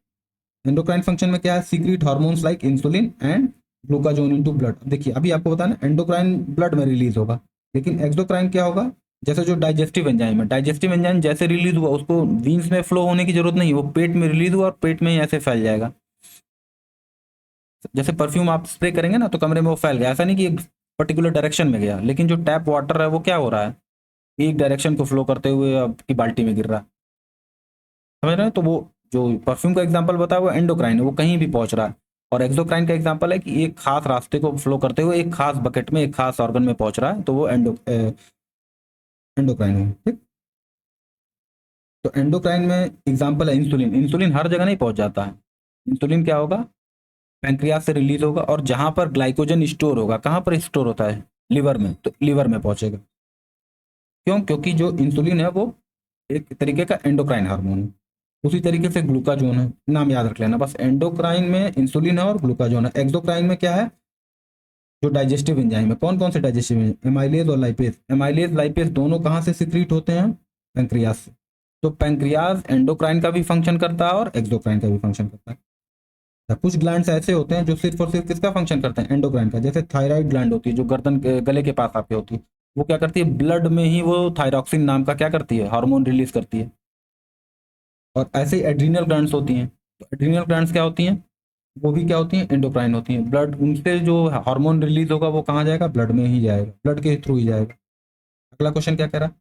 एंडोक्राइन फंक्शन में क्या है, secrete hormones like insulin and glucagon into blood. देखिए अभी आपको बताना, एंडोक्राइन ब्लड में रिलीज होगा, लेकिन एक्सोक्राइन क्या होगा, जैसे जो डाइजेस्टिव एंजाइम है, डाइजेस्टिव एंजाइम जैसे रिलीज हुआ उसको वीन्स में फ्लो होने की जरूरत नहीं, वो पेट में रिलीज हुआ और पेट में ही ऐसे फैल जाएगा। जैसे परफ्यूम आप स्प्रे करेंगे ना तो कमरे में वो फैल गया, ऐसा नहीं कि एक पर्टिकुलर डायरेक्शन में गया। लेकिन जो टैप वाटर है वो क्या हो रहा है, एक डायरेक्शन को फ्लो करते हुए आपकी बाल्टी में गिर रहा है। समझ रहे हैं, तो वो जो परफ्यूम का एग्जाम्पल बताया वो एंडोक्राइन है, वो कहीं भी पहुंच रहा है। और एक्सोक्राइन का एग्जाम्पल है कि एक खास रास्ते को फ्लो करते हुए एक खास बकेट में एक खास ऑर्गन में पहुंच रहा है, तो वो एंडोक्राइन है। ठीक, तो एंडोक्राइन में एग्जाम्पल है इंसुलिन। इंसुलिन हर जगह नहीं पहुंच जाता है। इंसुलिन क्या होगा, पैंक्रियाज से रिलीज होगा, और जहां पर ग्लाइकोजन स्टोर होगा, कहां पर स्टोर होता है, लिवर में, तो लिवर में पहुंचेगा। क्यों, क्योंकि जो इंसुलिन है वो एक तरीके का एंडोक्राइन हार्मोन है। उसी तरीके से ग्लूकाजोन है, नाम याद रख लेना बस, एंडोक्राइन में इंसुलिन है और ग्लूकाजोन है। एक्सोक्राइन में क्या है, जो डाइजेस्टिव एंजाइम है, कौन कौन से डाइजेस्टिव एंजाइम, एमाइलेज और लाइपेज। एमाइलेज लाइपेज दोनों कहाँ से सिक्रीट होते हैं, पैंक्रियाज से। तो पैंक्रियाज एंडोक्राइन का भी फंक्शन करता है और एक्सोक्राइन का भी फंक्शन करता है। तो कुछ ग्लैंड्स ऐसे होते हैं जो सिर्फ और सिर्फ किसका फंक्शन करते हैं, एंडोक्राइन का। जैसे थायराइड ग्लैंड होती है जो गर्दन गले के पास आके होती है, वो क्या करती है, ब्लड में ही वो थायरॉक्सिन नाम का क्या करती है, हार्मोन रिलीज करती है। और ऐसे ही एड्रीनल ग्लैंड्स होती हैं। तो एड्रीनल ग्लैंड्स क्या होती हैं, वो भी क्या होती हैं, एंडोक्राइन होती हैं। ब्लड उनसे जो हार्मोन रिलीज होगा वो कहाँ जाएगा, ब्लड में ही जाएगा, ब्लड के थ्रू ही जाएगा। अगला क्वेश्चन क्या कह रहा है,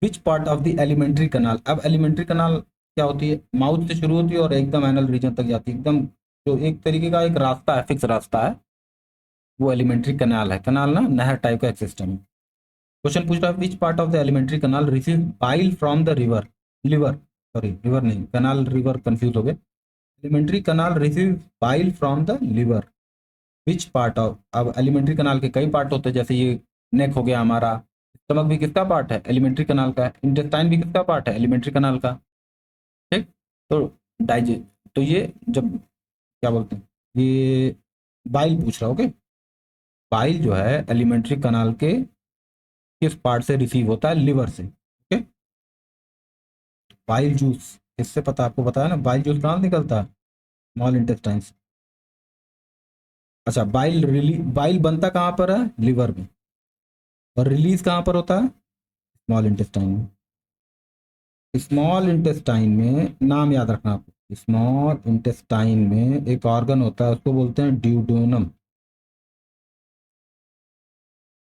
which part of the elementary कनाल। अब एलिमेंट्री कनाल क्या होती है, माउथ से शुरू होती है और एकदम एनल रीजन तक जाती है, एकदम जो एक तरीके का एक रास्ता है, फिक्स रास्ता है, वो एलिमेंट्री कनाल है। कनाल ना नहर टाइप का एक सिस्टम है। क्वेश्चन पूछ रहा है which part of the elementary kanal receive bile from the river, liver, sorry river नहीं, कनाल रिवर कंफ्यूज हो गए। Elementary kanal receive bile from the liver, which part of. अब एलिमेंट्री कनाल के कई पार्ट होते हैं, जैसे ये नेक हो गया हमारा, स्टमक भी किसका पार्ट है, एलिमेंट्री कनाल का है। इंटेस्टाइन भी किसका पार्ट है, एलिमेंट्री कनाल का। ठीक, तो डाइजे तो ये जब क्या बोलते हैं, ये बाइल पूछ रहा, ओके। बाइल जो है एलिमेंट्री कनाल के किस पार्ट से रिसीव होता है, लिवर से, ओके। बाइल जूस इससे पता, आपको पता है ना, बाइल जूस कहाँ से निकलता है, स्मॉल इंटेस्टाइन से। अच्छा, बाइल बनता कहाँ पर है, लिवर में, और रिलीज कहाँ पर होता है, स्मॉल इंटेस्टाइन में। स्मॉल इंटेस्टाइन में नाम याद रखना आपको, स्मॉल इंटेस्टाइन में एक ऑर्गन होता है, उसको बोलते हैं ड्यूडेनम।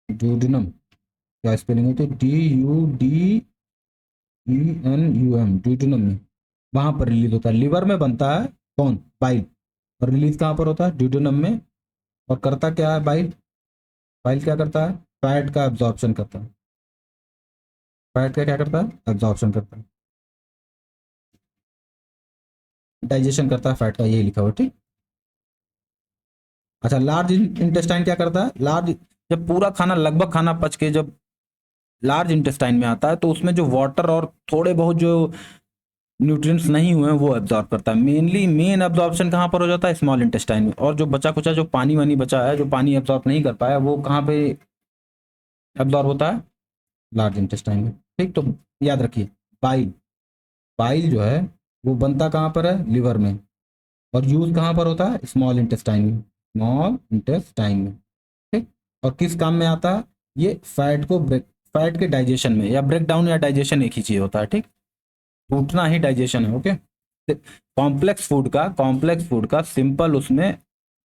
ड्यूडेनम क्या स्पेलिंग होती है, DUDENUM, ड्यूडेनम में। वहां पर रिलीज होता है, लिवर में बनता है कौन, बाइल, और रिलीज कहाँ पर होता है, ड्यूडेनम में। और करता क्या है बाइल, बाइल क्या करता है, फैट का एब्जॉर्प्शन करता है। फैट का क्या करता है, एब्जॉर्प्शन करता है, डाइजेशन करता है फैट का, यही लिखा हुआ है, ठीक। अच्छा, लार्ज इंटेस्टाइन क्या करता है, लार्ज, जब पूरा खाना लगभग खाना पच के जब लार्ज इंटेस्टाइन में आता है तो उसमें जो वाटर और थोड़े बहुत जो न्यूट्रिएंट्स नहीं हुए हैं वो एब्जॉर्ब करता है। मेनली मेन एब्जॉर्प्शन कहाँ पर हो जाता है, स्मॉल इंटेस्टाइन में। और जो बचा कुचा जो पानी वानी बचा है, जो पानी एब्जॉर्ब नहीं कर पाया, वो कहाँ पे एब्जॉर्ब होता है, लार्ज इंटेस्टाइन में, ठीक। तो याद रखिए, बाइल, बाइल जो है वो बनता कहाँ पर है, लिवर में, और यूज कहाँ पर होता है, स्मॉल इंटेस्टाइन में, स्मॉल इंटेस्टाइन में, ठीक। और किस काम में आता है, ये फैट को ब्रेक, फैट के डाइजेशन में, या ब्रेक डाउन या डाइजेशन एक ही चीज होता है, ठीक। टूटना ही डाइजेशन है, ओके। कॉम्प्लेक्स फूड का सिंपल उसमें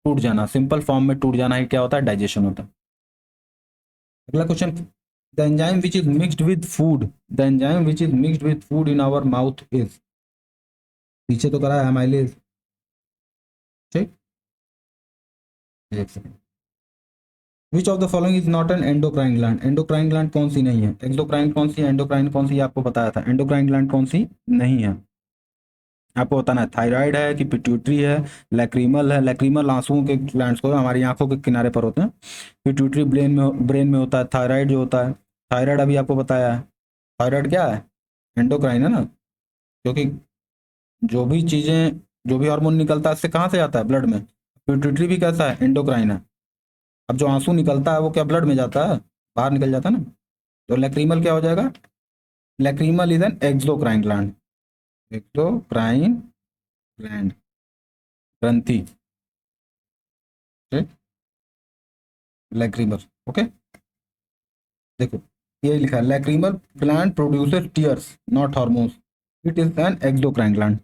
टूट जाना, सिंपल फॉर्म में टूट जाना ही क्या होता है, डाइजेशन होता है। अगला question, the enzyme which is mixed with food, the enzyme which is mixed with food in our mouth is, पीछे तो करा है एमाइलेज, ठीक। एक second, which of the following is not an endocrine gland. Endocrine gland कौन सी नहीं है, एक्सोक्राइन कौन सी है, एंडोक्राइन कौन सी है, आपको बताया था। एंडोक्राइन ग्लैंड कौन सी नहीं है, आपको बताना है, थायराइड है कि पिट्यूटरी है, लैक्रीमल है। लैक्रीमल आंसुओं के ग्लैंड्स को हमारी आंखों के किनारे पर होते हैं। पिट्यूटरी ब्रेन में होता है। थायराइड जो होता है, थायराइड अभी आपको बताया है, थायराइड क्या है, एंडोक्राइन है ना, क्योंकि जो भी चीज़ें, जो भी हार्मोन निकलता है इससे कहाँ से जाता है, ब्लड में। पिट्यूटरी भी कैसा है, एंडोक्राइन है। अब जो आंसू निकलता है वो क्या ब्लड में जाता है, बाहर निकल जाता है ना। तो लैक्रीमल क्या हो जाएगा, lacrimal is an exocrine gland, exocrine gland, ग्रंथि, ठीक, लैक्रीमल, ओके। देखो ये लिखा है, lacrimal gland produces tears not hormones, it is an exocrine gland.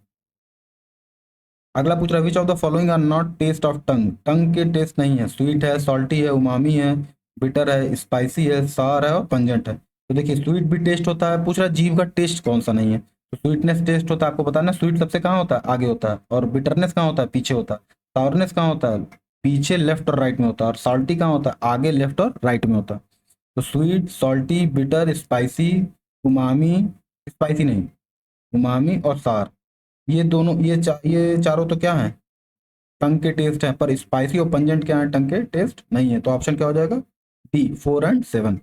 अगला पूछ रहा है which of the following are not taste of tongue, tongue के टेस्ट नहीं है, स्वीट है, सॉल्टी है, उमामी है, बिटर है, स्पाइसी है, सार है और पंजेंट है। तो देखिए स्वीट भी टेस्ट होता है, पूछ रहा है जीभ का टेस्ट कौन सा नहीं है, तो स्वीटनेस टेस्ट होता है, आपको पता है ना, स्वीट सबसे कहाँ होता है, आगे होता है, और बिटरनेस कहाँ होता है, पीछे होता है। साउरनेस कहाँ होता है, पीछे लेफ्ट और राइट में होता है, और सॉल्टी कहाँ होता है, आगे लेफ्ट और राइट में होता है। तो sweet, salty, bitter, spicy, umami, spicy नहीं, उमामी और सार, ये दोनों, ये चारों तो क्या है, टंग के टेस्ट है, पर स्पाइसी और पंजेंट क्या है, टंग के टेस्ट नहीं है। तो ऑप्शन क्या हो जाएगा, डी 4 एंड 7।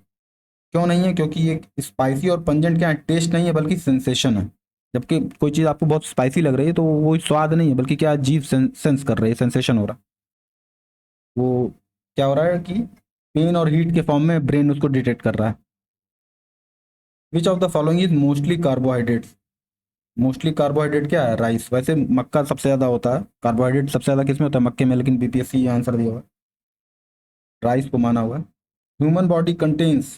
क्यों नहीं है, क्योंकि ये स्पाइसी और पंजेंट क्या है, टेस्ट नहीं है बल्कि सेंसेशन है। जबकि कोई चीज़ आपको बहुत स्पाइसी लग रही है तो वो स्वाद नहीं है, बल्कि क्या, जीभ सेंस कर रही है, सेंसेशन हो रहा है, वो क्या हो रहा है कि पेन और हीट के फॉर्म में ब्रेन उसको डिटेक्ट कर रहा है। Which of the following is mostly carbohydrates. Mostly carbohydrate क्या है? राइस। वैसे मक्का सबसे ज़्यादा होता है, कार्बोहाइड्रेट सबसे ज़्यादा किस में होता है? मक्के में, लेकिन बीपीएससी ये आंसर दिया हुआ है, राइस को माना हुआ है। ह्यूमन बॉडी कंटेन्स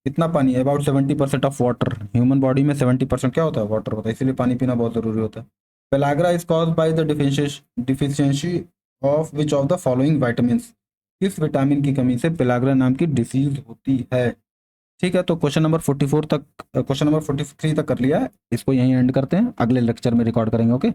कितना पानी? About 70% of water. Human body में 70% क्या होता है? वाटर होता है, इसीलिए पानी पीना बहुत ज़रूरी होता है। Pellagra is cause by the deficiency of which of the following vitamin. किस विटामिन की कमी से पेलाग्रा नाम की डिसीज होती है? ठीक है, तो क्वेश्चन नंबर 44 तक, क्वेश्चन नंबर 43 तक कर लिया है, इसको यहीं एंड करते हैं, अगले लेक्चर में रिकॉर्ड करेंगे। ओके।